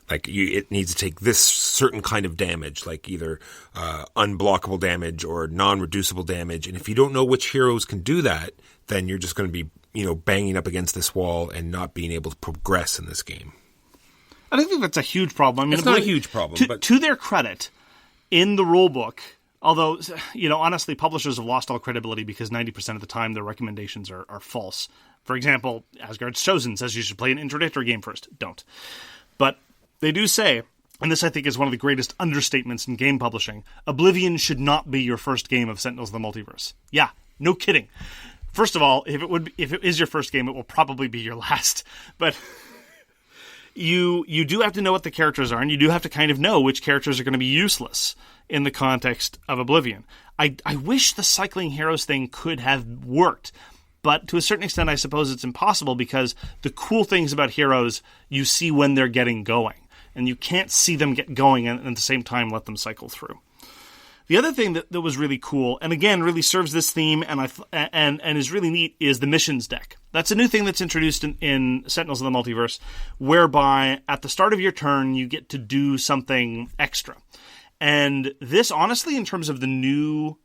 Like, it needs to take this certain kind of damage, like either unblockable damage or non-reducible damage. And if you don't know which heroes can do that, then you're just going to be, banging up against this wall and not being able to progress in this game. I don't think that's a huge problem. I mean, it's not a huge problem. But to their credit, in the rulebook, although, honestly, publishers have lost all credibility because 90% of the time their recommendations are false. For example, Asgard Chosen says you should play an introductory game first. Don't. But they do say, and this I think is one of the greatest understatements in game publishing, OblivAeon should not be your first game of Sentinels of the Multiverse. Yeah, no kidding. First of all, if it is your first game, it will probably be your last. But you do have to know what the characters are, and you do have to kind of know which characters are going to be useless in the context of OblivAeon. I wish the cycling heroes thing could have worked, but to a certain extent, I suppose it's impossible because the cool things about heroes you see when they're getting going, and you can't see them get going and at the same time let them cycle through. The other thing that was really cool, and again really serves this theme and is really neat, is the missions deck. That's a new thing that's introduced in Sentinels of the Multiverse, whereby at the start of your turn you get to do something extra. And this, honestly, in terms of the new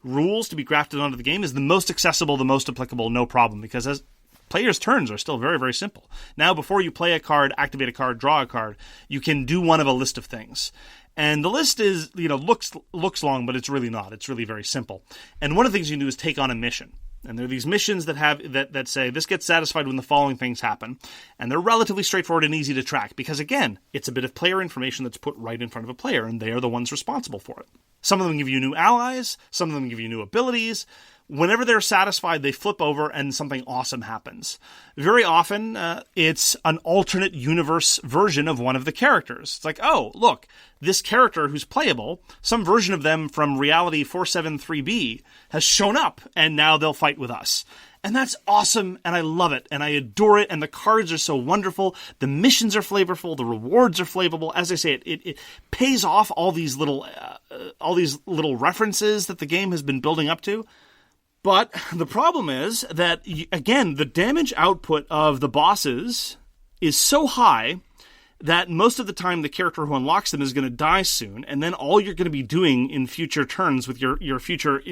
rules to be grafted onto the game, is the most accessible, the most applicable, no problem, because as players' turns are still very, very simple. Now, before you play a card, activate a card, draw a card, you can do one of a list of things. And the list is, looks long, but it's really not. It's really very simple. And one of the things you can do is take on a mission. And there are these missions that say, this gets satisfied when the following things happen. And they're relatively straightforward and easy to track because, again, it's a bit of player information that's put right in front of a player, and they are the ones responsible for it. Some of them give you new allies. Some of them give you new abilities. Whenever they're satisfied, they flip over and something awesome happens. Very often, it's an alternate universe version of one of the characters. It's like, oh, look, this character who's playable, some version of them from Reality 473B has shown up, and now they'll fight with us. And that's awesome, and I love it, and I adore it, and the cards are so wonderful. The missions are flavorful, the rewards are flavorful. As I say, it pays off all these little references that the game has been building up to. But the problem is that, again, the damage output of the bosses is so high that most of the time the character who unlocks them is going to die soon, and then all you're going to be doing in future turns with your future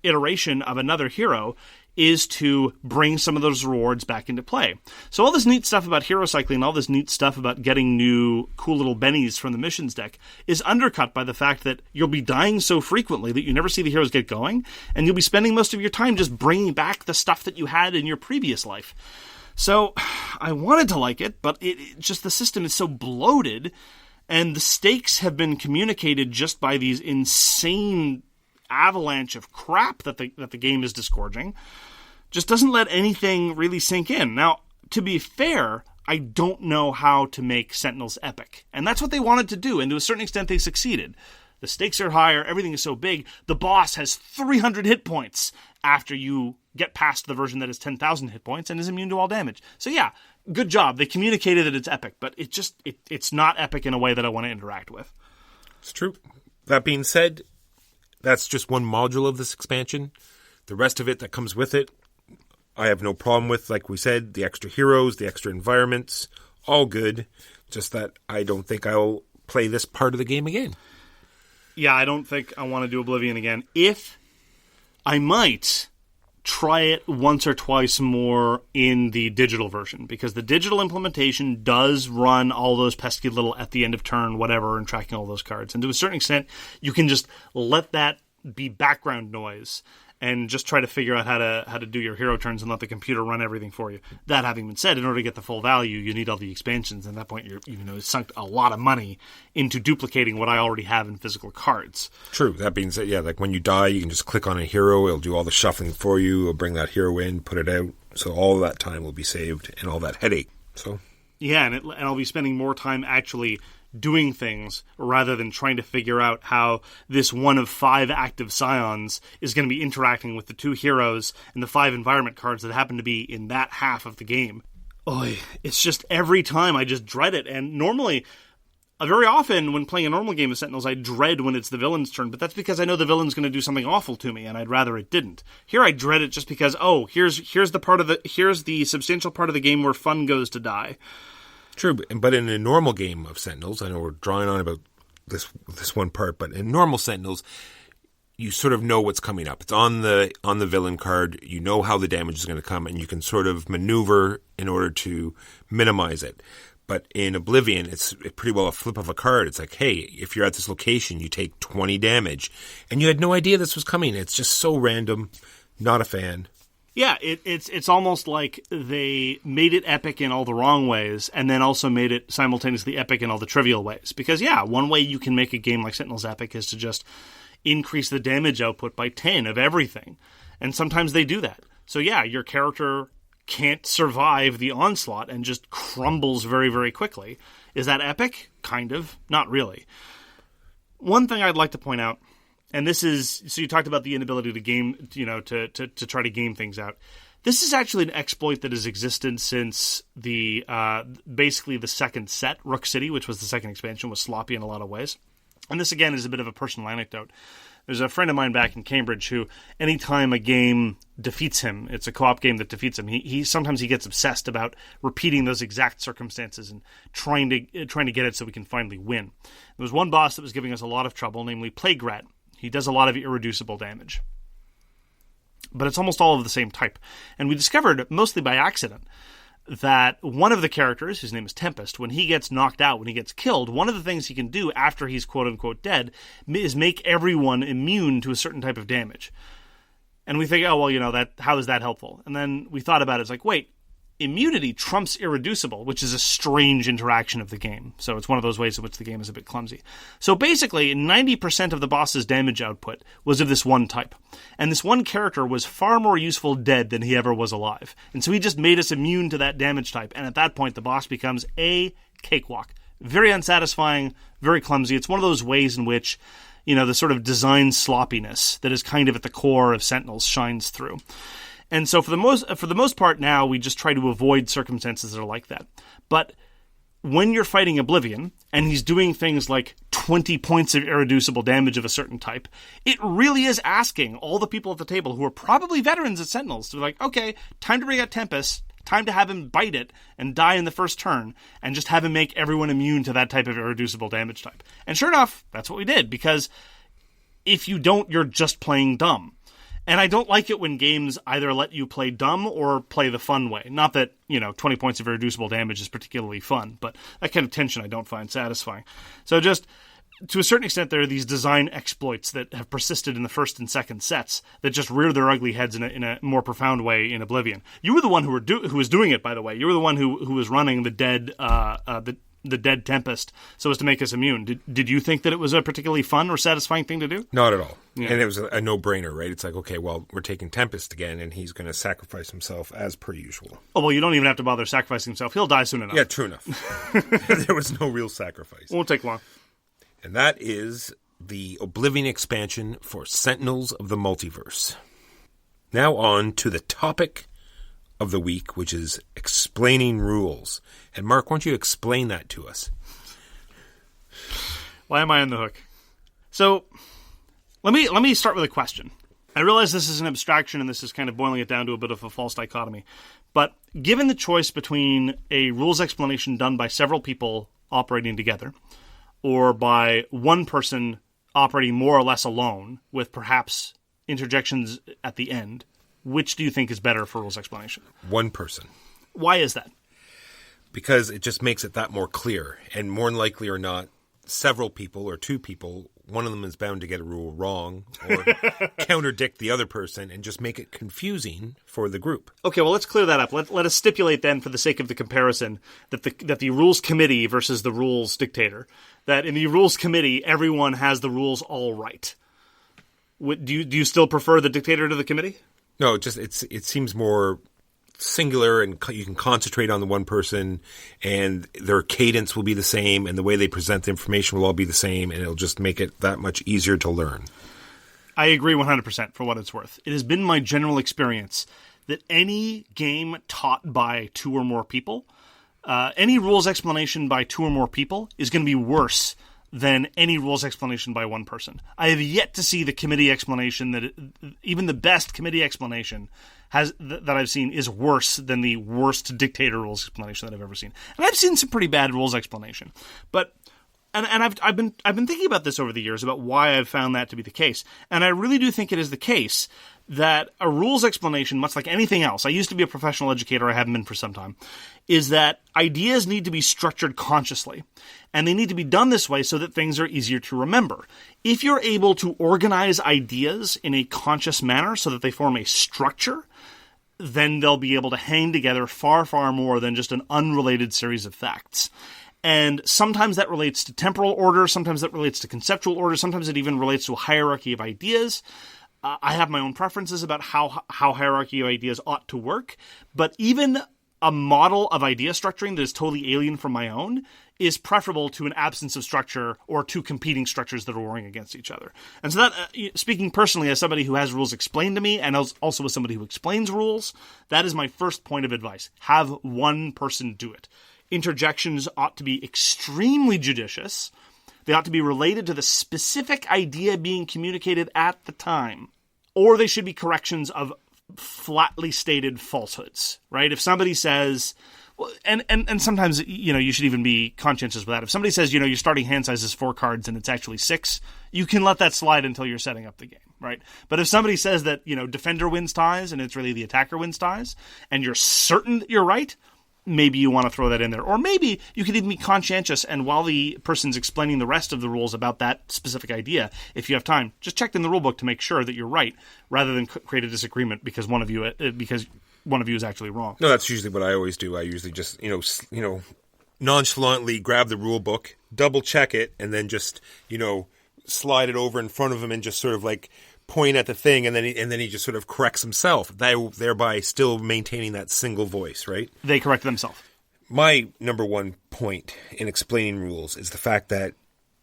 iteration of another hero is to bring some of those rewards back into play. So all this neat stuff about hero cycling, all this neat stuff about getting new cool little bennies from the missions deck is undercut by the fact that you'll be dying so frequently that you never see the heroes get going, and you'll be spending most of your time just bringing back the stuff that you had in your previous life. So I wanted to like it, but it just the system is so bloated, and the stakes have been communicated just by these insane avalanche of crap that the game is disgorging. Just doesn't let anything really sink in. Now, to be fair, I don't know how to make Sentinels epic. And that's what they wanted to do, and to a certain extent they succeeded. The stakes are higher, everything is so big, the boss has 300 hit points after you get past the version that has 10,000 hit points and is immune to all damage. So yeah, good job. They communicated that it's epic, but it's not epic in a way that I want to interact with. It's true. That being said, that's just one module of this expansion. The rest of it that comes with it, I have no problem with. Like we said, the extra heroes, the extra environments, all good. Just that I don't think I'll play this part of the game again. Yeah, I don't think I want to do OblivAeon again. If I might try it once or twice more in the digital version, because the digital implementation does run all those pesky little at the end of turn, whatever, and tracking all those cards. And to a certain extent, you can just let that be background noise and just try to figure out how to do your hero turns and let the computer run everything for you. That having been said, in order to get the full value, you need all the expansions. And at that point, you've sunk a lot of money into duplicating what I already have in physical cards. True. That being said, yeah, like when you die, you can just click on a hero. It'll do all the shuffling for you. It'll bring that hero in, put it out. So all of that time will be saved and all that headache. So yeah, and I'll be spending more time actually doing things rather than trying to figure out how this one of 5 active scions is going to be interacting with the 2 heroes and the 5 environment cards that happen to be in that half of the game. Oy, it's just every time I just dread it. And normally, very often when playing a normal game of Sentinels, I dread when it's the villain's turn, but that's because I know the villain's going to do something awful to me, and I'd rather it didn't. Here I dread it just because, here's the substantial part of the game where fun goes to die. True, but in a normal game of Sentinels, I know we're drawing on about this one part, but in normal Sentinels, you sort of know what's coming up. It's on the villain card. You know how the damage is going to come, and you can sort of maneuver in order to minimize it. But in OblivAeon, it's pretty well a flip of a card. It's like, hey, if you're at this location, you take 20 damage, and you had no idea this was coming. It's just so random. Not a fan. Yeah, it's almost like they made it epic in all the wrong ways and then also made it simultaneously epic in all the trivial ways. Because, yeah, one way you can make a game like Sentinels epic is to just increase the damage output by 10 of everything. And sometimes they do that. So, yeah, your character can't survive the onslaught and just crumbles very, very quickly. Is that epic? Kind of. Not really. One thing I'd like to point out, and this is, so you talked about the inability to game, to try to game things out. This is actually an exploit that has existed since basically the second set. Rook City, which was the second expansion, was sloppy in a lot of ways. And this, again, is a bit of a personal anecdote. There's a friend of mine back in Cambridge who, anytime a game defeats him, it's a co-op game that defeats him, sometimes he gets obsessed about repeating those exact circumstances and trying to get it so we can finally win. There was one boss that was giving us a lot of trouble, namely Plague Rat. He does a lot of irreducible damage. But it's almost all of the same type. And we discovered, mostly by accident, that one of the characters, whose name is Tempest, when he gets knocked out, when he gets killed, one of the things he can do after he's quote-unquote dead is make everyone immune to a certain type of damage. And we think, how is that helpful? And then we thought about it. It's like, wait, immunity trumps irreducible, which is a strange interaction of the game. So it's one of those ways in which the game is a bit clumsy. So basically, 90% of the boss's damage output was of this one type. And this one character was far more useful dead than he ever was alive. And so he just made us immune to that damage type. And at that point, the boss becomes a cakewalk. Very unsatisfying, very clumsy. It's one of those ways in which, the sort of design sloppiness that is kind of at the core of Sentinels shines through. And so for the most part now, we just try to avoid circumstances that are like that. But when you're fighting OblivAeon, and he's doing things like 20 points of irreducible damage of a certain type, it really is asking all the people at the table who are probably veterans at Sentinels to be like, okay, time to bring out Tempest, time to have him bite it and die in the first turn, and just have him make everyone immune to that type of irreducible damage type. And sure enough, that's what we did, because if you don't, you're just playing dumb. And I don't like it when games either let you play dumb or play the fun way. Not that, 20 points of irreducible damage is particularly fun, but that kind of tension I don't find satisfying. So just, to a certain extent, there are these design exploits that have persisted in the first and second sets that just rear their ugly heads in a more profound way in OblivAeon. You were the one who was doing it, by the way. You were the one who was running the dead Tempest so as to make us immune. Did you think that it was a particularly fun or satisfying thing to do? Not at all. Yeah. And it was a no-brainer, right? It's like, okay, well, we're taking Tempest again, and he's going to sacrifice himself as per usual. Oh, well, you don't even have to bother sacrificing himself. He'll die soon enough. Yeah, true enough. There was no real sacrifice. Won't take long. And that is the OblivAeon expansion for Sentinels of the Multiverse. Now on to the topic of the week, which is explaining rules. And Mark, why don't you explain that to us? Why am I on the hook? So, let me start with a question. I realize this is an abstraction and this is kind of boiling it down to a bit of a false dichotomy. But given the choice between a rules explanation done by several people operating together, or by one person operating more or less alone, with perhaps interjections at the end, which do you think is better for rules explanation? One person. Why is that? Because it just makes it that more clear. And more than likely or not, several people or two people, one of them is bound to get a rule wrong or counterdict the other person and just make it confusing for the group. Okay, well, let's clear that up. Let us stipulate then, for the sake of the comparison, that the rules committee versus the rules dictator, that in the rules committee, everyone has the rules all right. Do you still prefer the dictator to the committee? No, it seems more singular, and you can concentrate on the one person, and their cadence will be the same, and the way they present the information will all be the same, and it'll just make it that much easier to learn. I agree 100% for what it's worth. It has been my general experience that any game taught by two or more people, any rules explanation by two or more people is going to be worse than any rules explanation by one person. I have yet to see the committee explanation even the best committee explanation that I've seen is worse than the worst dictator rules explanation that I've ever seen. And I've seen some pretty bad rules explanation, but I've been thinking about this over the years about why I've found that to be the case, and I really do think it is the case that a rules explanation, much like anything else, I used to be a professional educator, I haven't been for some time, is that ideas need to be structured consciously. And they need to be done this way so that things are easier to remember. If you're able to organize ideas in a conscious manner so that they form a structure, then they'll be able to hang together far, far more than just an unrelated series of facts. And sometimes that relates to temporal order, sometimes that relates to conceptual order, sometimes it even relates to a hierarchy of ideas. I have my own preferences about how hierarchy of ideas ought to work, but even a model of idea structuring that is totally alien from my own is preferable to an absence of structure or two competing structures that are warring against each other. And so that, speaking personally as somebody who has rules explained to me and also as somebody who explains rules, that is my first point of advice. Have one person do it. Interjections ought to be extremely judicious. They ought to be related to the specific idea being communicated at the time. Or they should be corrections of flatly stated falsehoods, right? If somebody says, and sometimes, you should even be conscientious with that. If somebody says, your starting hand size is 4 cards and it's actually 6, you can let that slide until you're setting up the game, right? But if somebody says that, defender wins ties and it's really the attacker wins ties, and you're certain that you're right, maybe you want to throw that in there. Or maybe you could even be conscientious, and while the person's explaining the rest of the rules about that specific idea, if you have time, just check in the rulebook to make sure that you're right, rather than create a disagreement because one of you is actually wrong. No, that's usually what I always do. I usually just, nonchalantly grab the rulebook, double check it, and then just, slide it over in front of him and just sort of like point at the thing, and then he just sort of corrects himself, thereby still maintaining that single voice, right? They correct themselves. My number one point in explaining rules is the fact that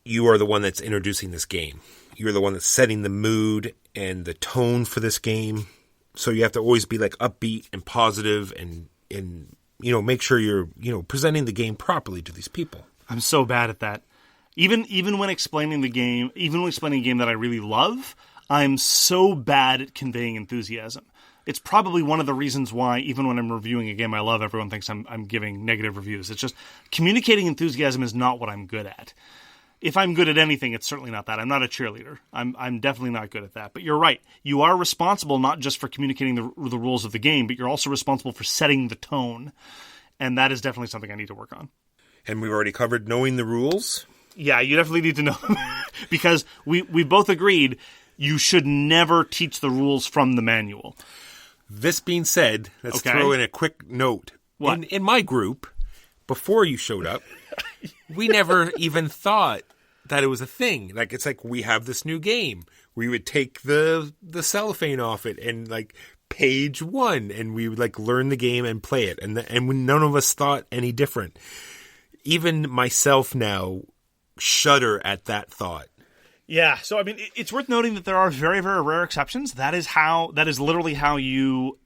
you are the one that's introducing this game. You're the one that's setting the mood and the tone for this game. So you have to always be like upbeat and positive and make sure you're, presenting the game properly to these people. I'm so bad at that. Even when explaining the game, even when explaining a game that I really love, I'm so bad at conveying enthusiasm. It's probably one of the reasons why, even when I'm reviewing a game I love, everyone thinks I'm giving negative reviews. It's just communicating enthusiasm is not what I'm good at. If I'm good at anything, it's certainly not that. I'm not a cheerleader. I'm definitely not good at that. But you're right. You are responsible not just for communicating the rules of the game, but you're also responsible for setting the tone. And that is definitely something I need to work on. And we've already covered knowing the rules. Yeah, you definitely need to know because we both agreed you should never teach the rules from the manual. This being said, let's throw in a quick note. What? In my group, before you showed up, we never even thought that it was a thing. Like, it's like, we have this new game. We would take the cellophane off it and like page 1, and we would like learn the game and play it. And none of us thought any different. Even myself now shudder at that thought. Yeah, so I mean, it's worth noting that there are very, very rare exceptions. That is literally how you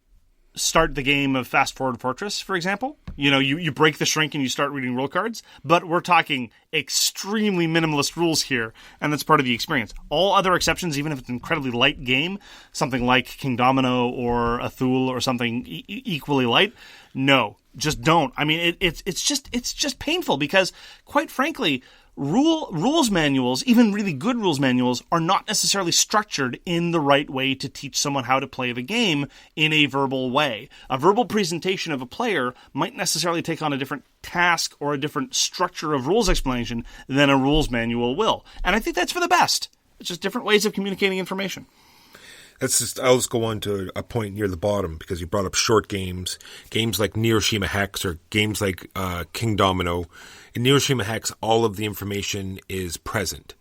start the game of Fast Forward Fortress, for example. You break the shrink and you start reading rule cards, but we're talking extremely minimalist rules here, and that's part of the experience. All other exceptions, even if it's an incredibly light game, something like King Domino or a Thule or something equally light, no, just don't. I mean, it's just painful because, quite frankly, rules manuals, even really good rules manuals, are not necessarily structured in the right way to teach someone how to play the game in a verbal way. A verbal presentation of a player might necessarily take on a different task or a different structure of rules explanation than a rules manual will. And I think that's for the best. It's just different ways of communicating information. I'll just go on to a point near the bottom, because you brought up short games like Hiroshima Hex, or games like King Domino. In Hiroshima Hex, all of the information is present,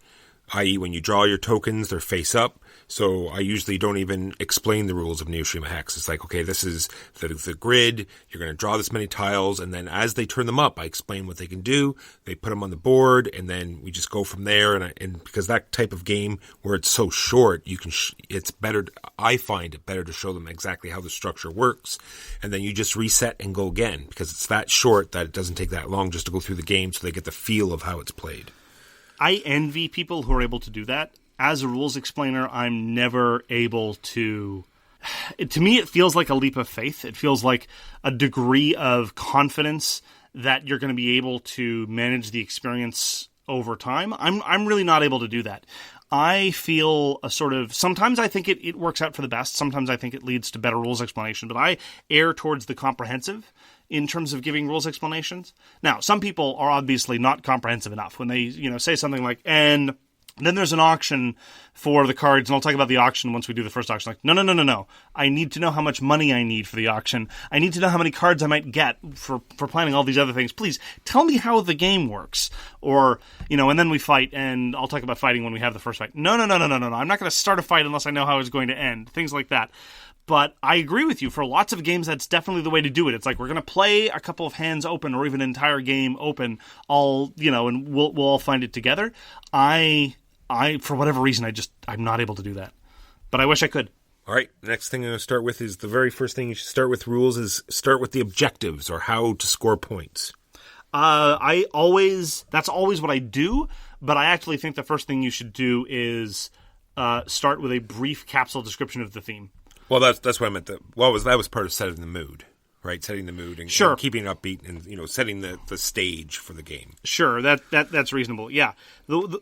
i.e. when you draw your tokens, they're face up. So I usually don't even explain the rules of Hiroshima Hex. It's like, okay, this is the grid. You're going to draw this many tiles, and then as they turn them up, I explain what they can do. They put them on the board, and then we just go from there. And because that type of game where it's so short, it's better. I find it better to show them exactly how the structure works, and then you just reset and go again, because it's that short that it doesn't take that long just to go through the game, so they get the feel of how it's played. I envy people who are able to do that. As a rules explainer, I'm never able to... To me, it feels like a leap of faith. It feels like a degree of confidence that you're going to be able to manage the experience over time. I'm really not able to do that. I feel a sort of... Sometimes I think it works out for the best. Sometimes I think it leads to better rules explanation. But I err towards the comprehensive in terms of giving rules explanations. Now, some people are obviously not comprehensive enough when they, say something like, and then there's an auction for the cards, and I'll talk about the auction once we do the first auction. Like, no. I need to know how much money I need for the auction. I need to know how many cards I might get for planning all these other things. Please, tell me how the game works. Or, and then we fight, and I'll talk about fighting when we have the first fight. No. I'm not going to start a fight unless I know how it's going to end. Things like that. But I agree with you. For lots of games, that's definitely the way to do it. It's like, we're going to play a couple of hands open, or even an entire game open, and we'll all find it together. I, for whatever reason, I'm not able to do that. But I wish I could. All right, the next thing I'm going to start with is the very first thing you should start with rules is start with the objectives, or how to score points. That's always what I do, but I actually think the first thing you should do is start with a brief capsule description of the theme. Well, that's what I meant. That was part of setting the mood, right? Setting the mood and, sure. And keeping it upbeat, and setting the stage for the game. Sure, that's reasonable. Yeah.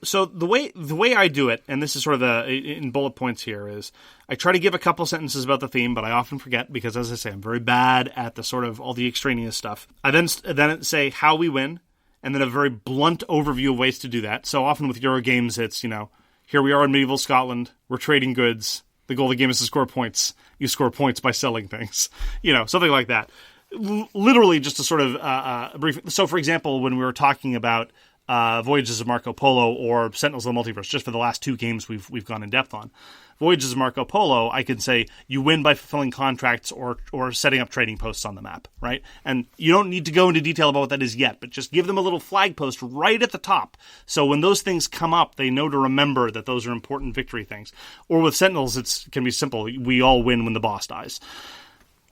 So the way I do it, and this is sort of in bullet points here, is I try to give a couple sentences about the theme, but I often forget because, as I say, I'm very bad at the sort of all the extraneous stuff. I then say how we win, and then a very blunt overview of ways to do that. So often with Euro games, it's here we are in medieval Scotland. We're trading goods. The goal of the game is to score points. You score points by selling things. Something like that. Literally just a sort of brief... So, for example, when we were talking about Voyages of Marco Polo or Sentinels of the Multiverse, just for the last two games we've gone in depth on, Voyages of Marco Polo, I can say you win by fulfilling contracts or setting up trading posts on the map, right? And you don't need to go into detail about what that is yet, but just give them a little flag post right at the top. So when those things come up, they know to remember that those are important victory things. Or with Sentinels, it can be simple. We all win when the boss dies.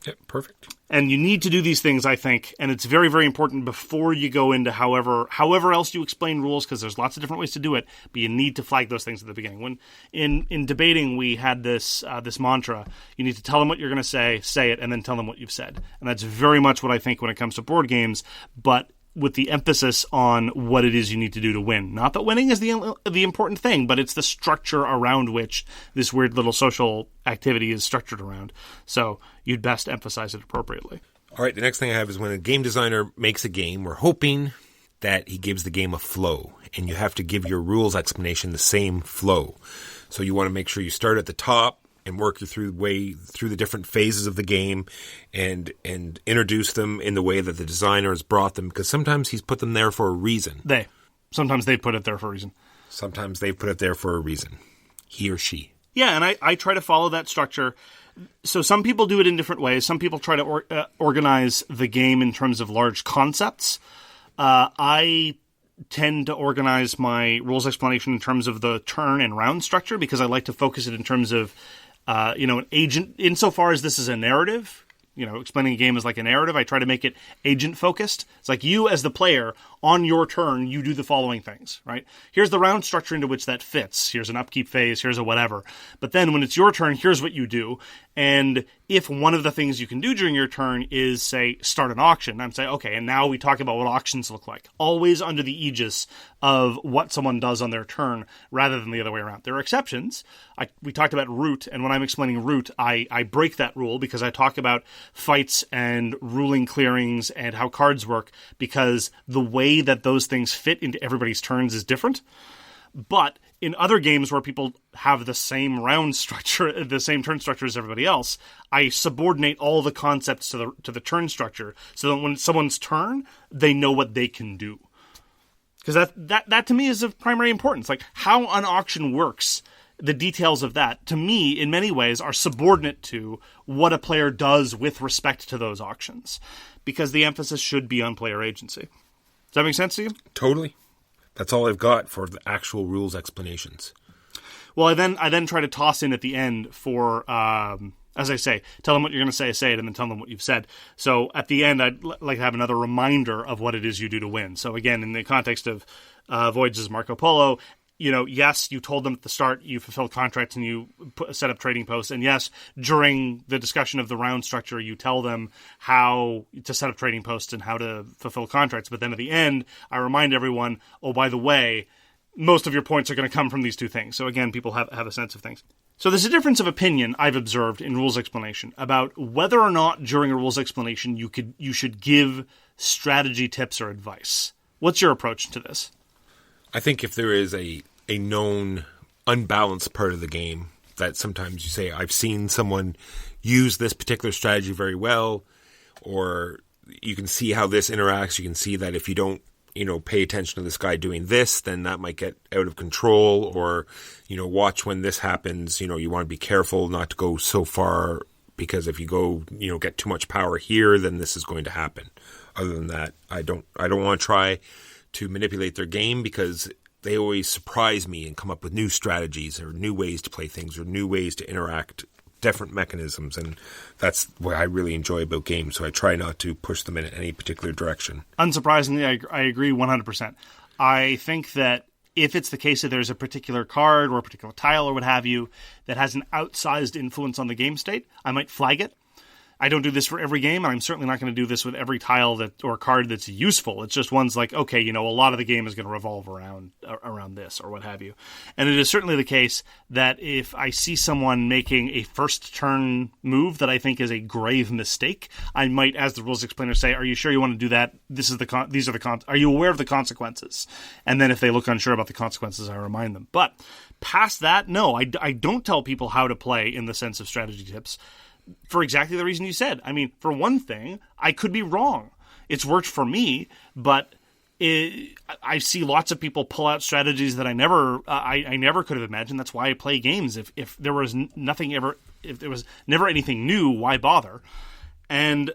Yeah, perfect. And you need to do these things, I think, and it's very, very important before you go into however else you explain rules, because there's lots of different ways to do it, but you need to flag those things at the beginning. When in debating, we had this mantra: you need to tell them what you're going to say it, and then tell them what you've said. And that's very much what I think when it comes to board games, but with the emphasis on what it is you need to do to win. Not that winning is the important thing, but it's the structure around which this weird little social activity is structured around. So you'd best emphasize it appropriately. All right, the next thing I have is when a game designer makes a game, we're hoping that he gives the game a flow, and you have to give your rules explanation the same flow. So you want to make sure you start at the top and work you through the different phases of the game, and introduce them in the way that the designer has brought them, because sometimes he's put them there for a reason. Sometimes they put it there for a reason. Sometimes they put it there for a reason. He or she. Yeah, and I try to follow that structure. So some people do it in different ways. Some people try to organize the game in terms of large concepts. I tend to organize my rules explanation in terms of the turn and round structure, because I like to focus it in terms of an agent. Insofar as this is a narrative, explaining a game is like a narrative, I try to make it agent-focused. It's like you, as the player, on your turn, you do the following things, right? Here's the round structure into which that fits. Here's an upkeep phase, here's a whatever. But then when it's your turn, here's what you do. And if one of the things you can do during your turn is, say, start an auction, I'm saying, okay, and now we talk about what auctions look like. Always under the aegis of what someone does on their turn rather than the other way around. There are exceptions. We talked about root, and when I'm explaining root, I break that rule because I talk about fights and ruling clearings and how cards work because the way that those things fit into everybody's turns is different. But in other games where people have the same round structure, the same turn structure as everybody else, I subordinate all the concepts to the turn structure so that when it's someone's turn, they know what they can do. Because that to me is of primary importance. Like how an auction works, the details of that, to me, in many ways, are subordinate to what a player does with respect to those auctions. Because the emphasis should be on player agency. Does that make sense to you? Totally. That's all I've got for the actual rules explanations. Well, I then try to toss in at the end for, as I say, tell them what you're going to say it, and then tell them what you've said. So at the end, I'd like to have another reminder of what it is you do to win. So again, in the context of Voyages Marco Polo, yes, you told them at the start you fulfilled contracts and you set up trading posts. And yes, during the discussion of the round structure, you tell them how to set up trading posts and how to fulfill contracts. But then at the end, I remind everyone, oh, by the way, most of your points are going to come from these two things. So again, people have a sense of things. So there's a difference of opinion I've observed in rules explanation about whether or not during a rules explanation you should give strategy tips or advice. What's your approach to this? I think if there is a known unbalanced part of the game that sometimes you say, I've seen someone use this particular strategy very well, or you can see how this interacts. You can see that if you don't, pay attention to this guy doing this, then that might get out of control, or, watch when this happens, you want to be careful not to go so far because if you go, get too much power here, then this is going to happen. Other than that, I don't want to try to manipulate their game because they always surprise me and come up with new strategies or new ways to play things or new ways to interact, different mechanisms. And that's what I really enjoy about games. So I try not to push them in any particular direction. Unsurprisingly, I agree 100%. I think that if it's the case that there's a particular card or a particular tile or what have you that has an outsized influence on the game state, I might flag it. I don't do this for every game, and I'm certainly not going to do this with every tile or card that's useful. It's just one's like, okay, a lot of the game is going to revolve around this or what have you. And it is certainly the case that if I see someone making a first turn move that I think is a grave mistake, I might, as the rules explainer, say, "Are you sure you want to do that? These are the are you aware of the consequences?" And then if they look unsure about the consequences, I remind them. But past that, no, I don't tell people how to play in the sense of strategy tips. For exactly the reason you said. I mean, for one thing, I could be wrong. It's worked for me, but I see lots of people pull out strategies that I never could have imagined. That's why I play games. If there was if there was never anything new, why bother? And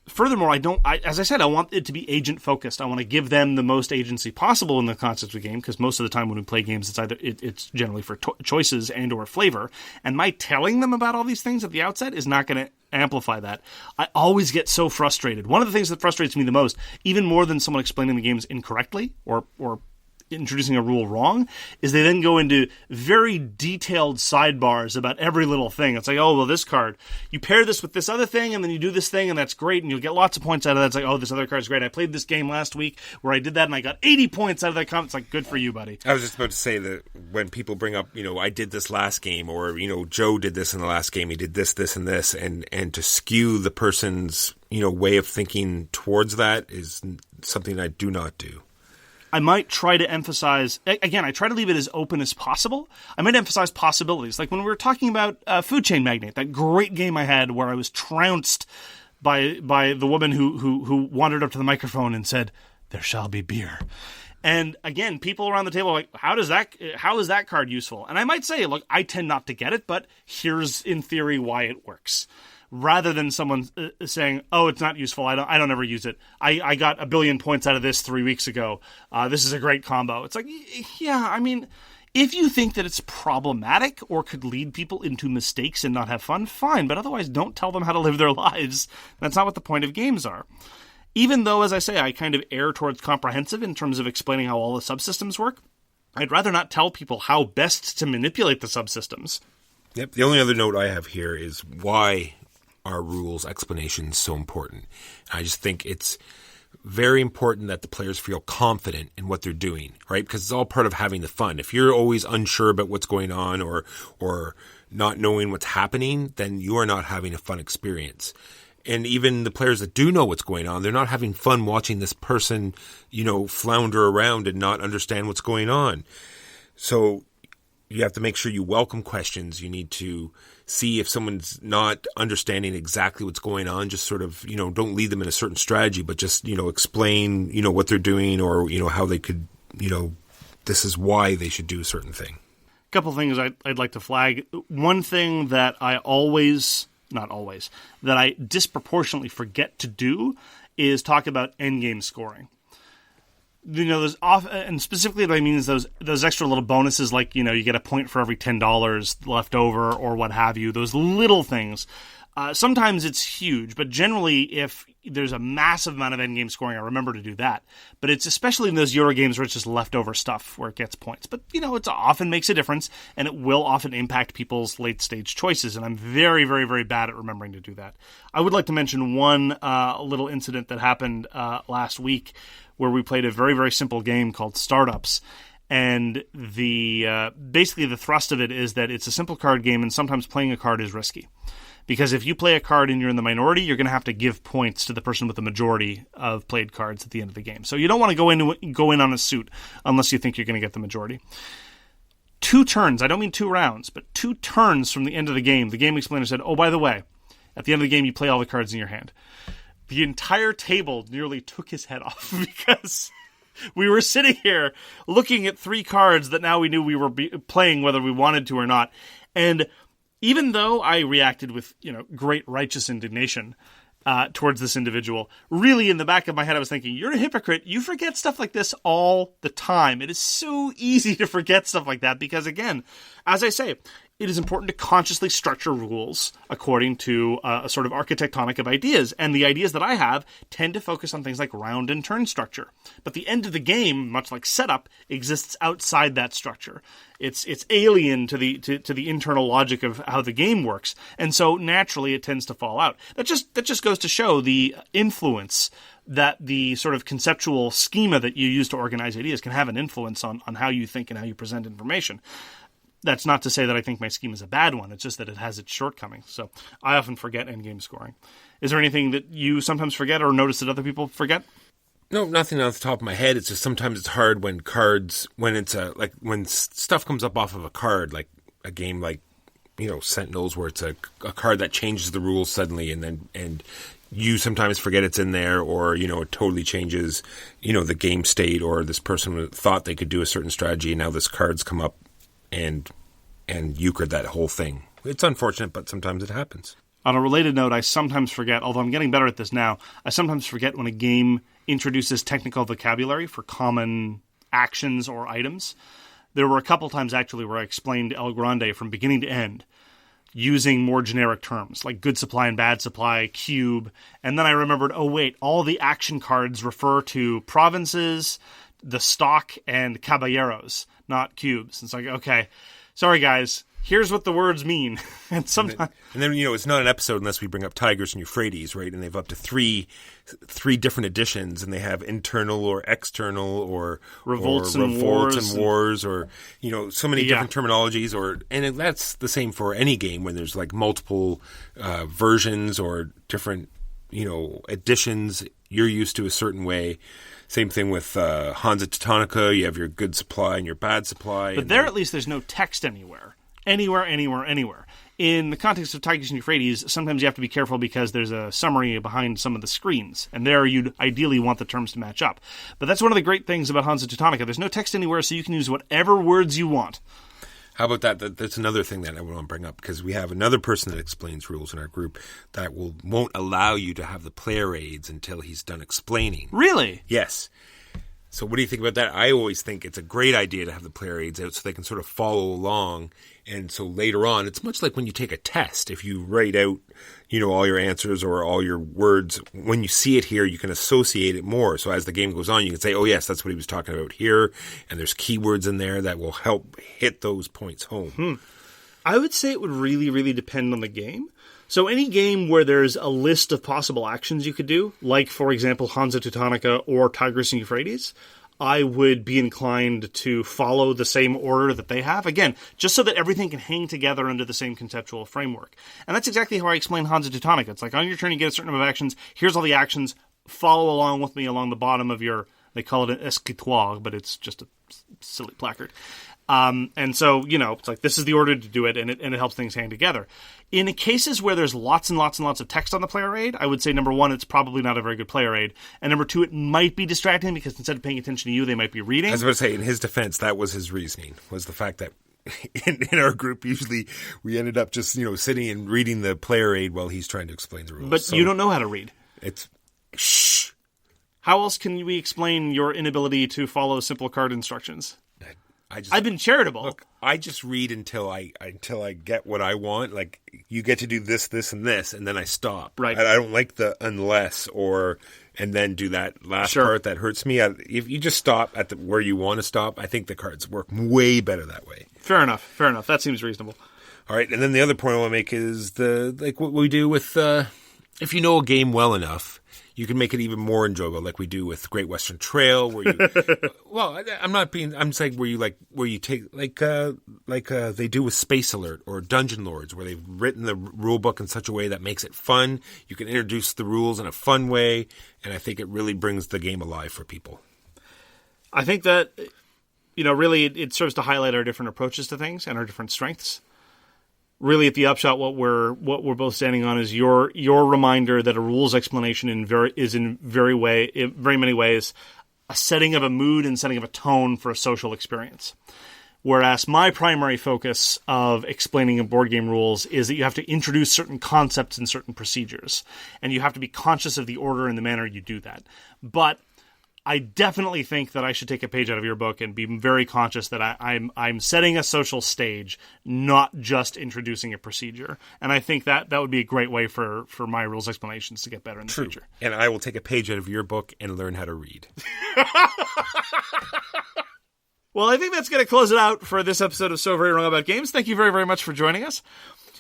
furthermore, as I said, I want it to be agent focused. I want to give them the most agency possible in the concept of the game, because most of the time when we play games, it's generally for choices and or flavor. And my telling them about all these things at the outset is not going to amplify that. I always get so frustrated. One of the things that frustrates me the most, even more than someone explaining the games incorrectly or introducing a rule wrong, is they then go into very detailed sidebars about every little thing. It's like, oh, well, this card, you pair this with this other thing, and then you do this thing, and that's great, and you'll get lots of points out of that. It's like, oh, this other card's great. I played this game last week where I did that, and I got 80 points out of that comment. It's like, good for you, buddy. I was just about to say that when people bring up, I did this last game, or, Joe did this in the last game, he did this, this, and this, and to skew the person's, way of thinking towards that is something I do not do. I might try to emphasize, again, I try to leave it as open as possible. I might emphasize possibilities. Like when we were talking about Food Chain Magnate, that great game I had where I was trounced by the woman who wandered up to the microphone and said, "There shall be beer." And again, people around the table are like, how is that card useful? And I might say, look, I tend not to get it, but here's in theory why it works. Rather than someone saying, "Oh, it's not useful. I don't ever use it. I got 1 billion points out of this 3 weeks ago. This is a great combo." It's like, yeah, I mean, if you think that it's problematic or could lead people into mistakes and not have fun, fine. But otherwise, don't tell them how to live their lives. That's not what the point of games are. Even though, as I say, I kind of err towards comprehensive in terms of explaining how all the subsystems work, I'd rather not tell people how best to manipulate the subsystems. Yep. The only other note I have here is why our rules explanations so important. I just think it's very important that the players feel confident in what they're doing, right? Because it's all part of having the fun. If you're always unsure about what's going on or not knowing what's happening, then you are not having a fun experience. And even the players that do know what's going on, they're not having fun watching this person, flounder around and not understand what's going on. So you have to make sure you welcome questions. You need to see if someone's not understanding exactly what's going on. Just sort of, don't lead them in a certain strategy, but just, explain, what they're doing or, how they could, this is why they should do a certain thing. A couple of things I'd like to flag. One thing that I that I disproportionately forget to do is talk about endgame scoring. There's and specifically what I mean is those extra little bonuses, like, you get a point for every $10 left over or what have you, those little things. Sometimes it's huge, but generally if there's a massive amount of endgame scoring, I remember to do that. But it's especially in those Euro games where it's just leftover stuff where it gets points. But, it often makes a difference, and it will often impact people's late-stage choices, and I'm very, very, very bad at remembering to do that. I would like to mention one little incident that happened last week where we played a very, very simple game called Startups. And basically the thrust of it is that it's a simple card game, and sometimes playing a card is risky. Because if you play a card and you're in the minority, you're going to have to give points to the person with the majority of played cards at the end of the game. So you don't want to go in on a suit unless you think you're going to get the majority. 2 turns, I don't mean 2 rounds, but 2 turns from the end of the game explainer said, oh, by the way, at the end of the game, you play all the cards in your hand. The entire table nearly took his head off because we were sitting here looking at 3 cards that now we knew we were playing whether we wanted to or not. And even though I reacted with, great righteous indignation towards this individual, really in the back of my head I was thinking, you're a hypocrite. You forget stuff like this all the time. It is so easy to forget stuff like that because, again, as I say, it is important to consciously structure rules according to a sort of architectonic of ideas. And the ideas that I have tend to focus on things like round and turn structure. But the end of the game, much like setup, exists outside that structure. It's alien to the internal logic of how the game works. And so naturally it tends to fall out. That just goes to show the influence that the sort of conceptual schema that you use to organize ideas can have an influence on how you think and how you present information. That's not to say that I think my scheme is a bad one. It's just that it has its shortcomings. So I often forget endgame scoring. Is there anything that you sometimes forget or notice that other people forget? No, nothing off the top of my head. It's just sometimes it's hard when when stuff comes up off of a card, like a game like, Sentinels, where it's a card that changes the rules suddenly and you sometimes forget it's in there, or, it totally changes, the game state, or this person thought they could do a certain strategy and now this card's come up and euchred that whole thing. It's unfortunate, but sometimes it happens. On a related note, I sometimes forget, although I'm getting better at this now, I sometimes forget when a game introduces technical vocabulary for common actions or items. There were a couple times, actually, where I explained El Grande from beginning to end using more generic terms, like good supply and bad supply, cube, and then I remembered, oh wait, all the action cards refer to provinces, the stock, and caballeros, not cubes. It's like, okay, sorry guys, here's what the words mean. And sometimes, and then it's not an episode unless we bring up Tigris and Euphrates, right? And they've up to three different editions, and they have internal or external or revolts and wars, or so many different terminologies. And that's the same for any game when there's like multiple versions or different editions. You're used to a certain way. Same thing with Hansa Teutonica. You have your good supply and your bad supply. But there, at least, there's no text anywhere. Anywhere. In the context of Tigris and Euphrates, sometimes you have to be careful because there's a summary behind some of the screens. And there you'd ideally want the terms to match up. But that's one of the great things about Hansa Teutonica. There's no text anywhere, so you can use whatever words you want. How about that? That's another thing that I want to bring up, because we have another person that explains rules in our group that won't allow you to have the player aids until he's done explaining. Really? Yes. So what do you think about that? I always think it's a great idea to have the player aids out so they can sort of follow along. And so later on, it's much like when you take a test. If you write out, all your answers or all your words, when you see it here, you can associate it more. So as the game goes on, you can say, oh, yes, that's what he was talking about here. And there's keywords in there that will help hit those points home. I would say it would really, really depend on the game. So any game where there's a list of possible actions you could do, like, for example, Hansa Teutonica or Tigris and Euphrates, I would be inclined to follow the same order that they have. Again, just so that everything can hang together under the same conceptual framework. And that's exactly how I explain Hansa Teutonica. It's like, on your turn you get a certain number of actions. Here's all the actions. Follow along with me along the bottom of your, they call it an escritoire, but it's just a silly placard. And so, it's like, this is the order to do it, and it helps things hang together. In cases where there's lots and lots and lots of text on the player aid, I would say, number one, it's probably not a very good player aid. And number two, it might be distracting because instead of paying attention to you, they might be reading. I was about to say, in his defense, that was his reasoning, was the fact that in our group, usually we ended up just, sitting and reading the player aid while he's trying to explain the rules. But you don't know how to read. It's shh. How else can we explain your inability to follow simple card instructions? I've been charitable. Look, I just read until I get what I want. Like, you get to do this, this, and this, and then I stop. Right. I don't like the unless and then do that last part that hurts me. If you just stop at where you want to stop, I think the cards work way better that way. Fair enough. That seems reasonable. All right, and then the other point I want to make is what we do with if you know a game well enough, you can make it even more enjoyable, like we do with Great Western Trail, where you. Well, I'm saying where you take like they do with Space Alert or Dungeon Lords, where they've written the rule book in such a way that makes it fun. You can introduce the rules in a fun way, and I think it really brings the game alive for people. I think that really it serves to highlight our different approaches to things and our different strengths. Really, at the upshot, what we're both standing on is your reminder that a rules explanation is in very many ways a setting of a mood and setting of a tone for a social experience. Whereas my primary focus of explaining board game rules is that you have to introduce certain concepts and certain procedures, and you have to be conscious of the order and the manner you do that. But I definitely think that I should take a page out of your book and be very conscious that I'm setting a social stage, not just introducing a procedure. And I think that would be a great way for my rules explanations to get better in the future. And I will take a page out of your book and learn how to read. Well, I think that's going to close it out for this episode of So Very Wrong About Games. Thank you very, very much for joining us.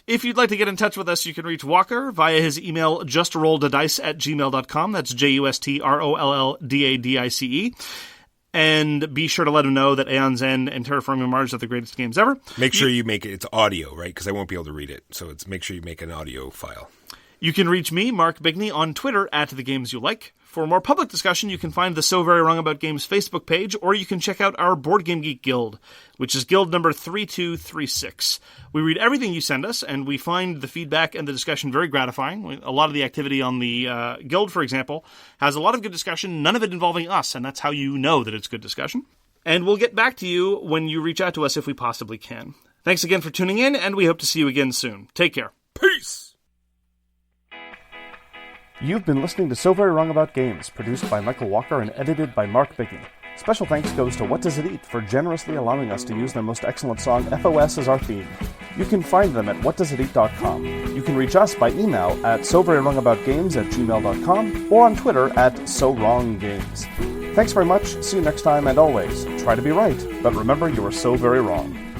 If you'd like to get in touch with us, you can reach Walker via his email, justrolledadice@gmail.com. That's JUSTROLLDADICE. And be sure to let him know that Aeon's End and Terraforming Mars are the greatest games ever. Make sure you make it's audio, right? Because I won't be able to read it. So make sure you make an audio file. You can reach me, Mark Bigney, on Twitter @TheGamesYouLike. For more public discussion, you can find the So Very Wrong About Games Facebook page, or you can check out our Board Game Geek Guild, which is guild number 3236. We read everything you send us, and we find the feedback and the discussion very gratifying. A lot of the activity on the guild, for example, has a lot of good discussion, none of it involving us, and that's how you know that it's good discussion. And we'll get back to you when you reach out to us if we possibly can. Thanks again for tuning in, and we hope to see you again soon. Take care. Peace! You've been listening to So Very Wrong About Games, produced by Michael Walker and edited by Mark Bigney. Special thanks goes to What Does It Eat for generously allowing us to use their most excellent song, FOS, as our theme. You can find them at whatdoesiteat.com. You can reach us by email at soverywrongaboutgames@gmail.com or on Twitter @SoWrongGames. Thanks very much, see you next time, and always, try to be right, but remember you are so very wrong.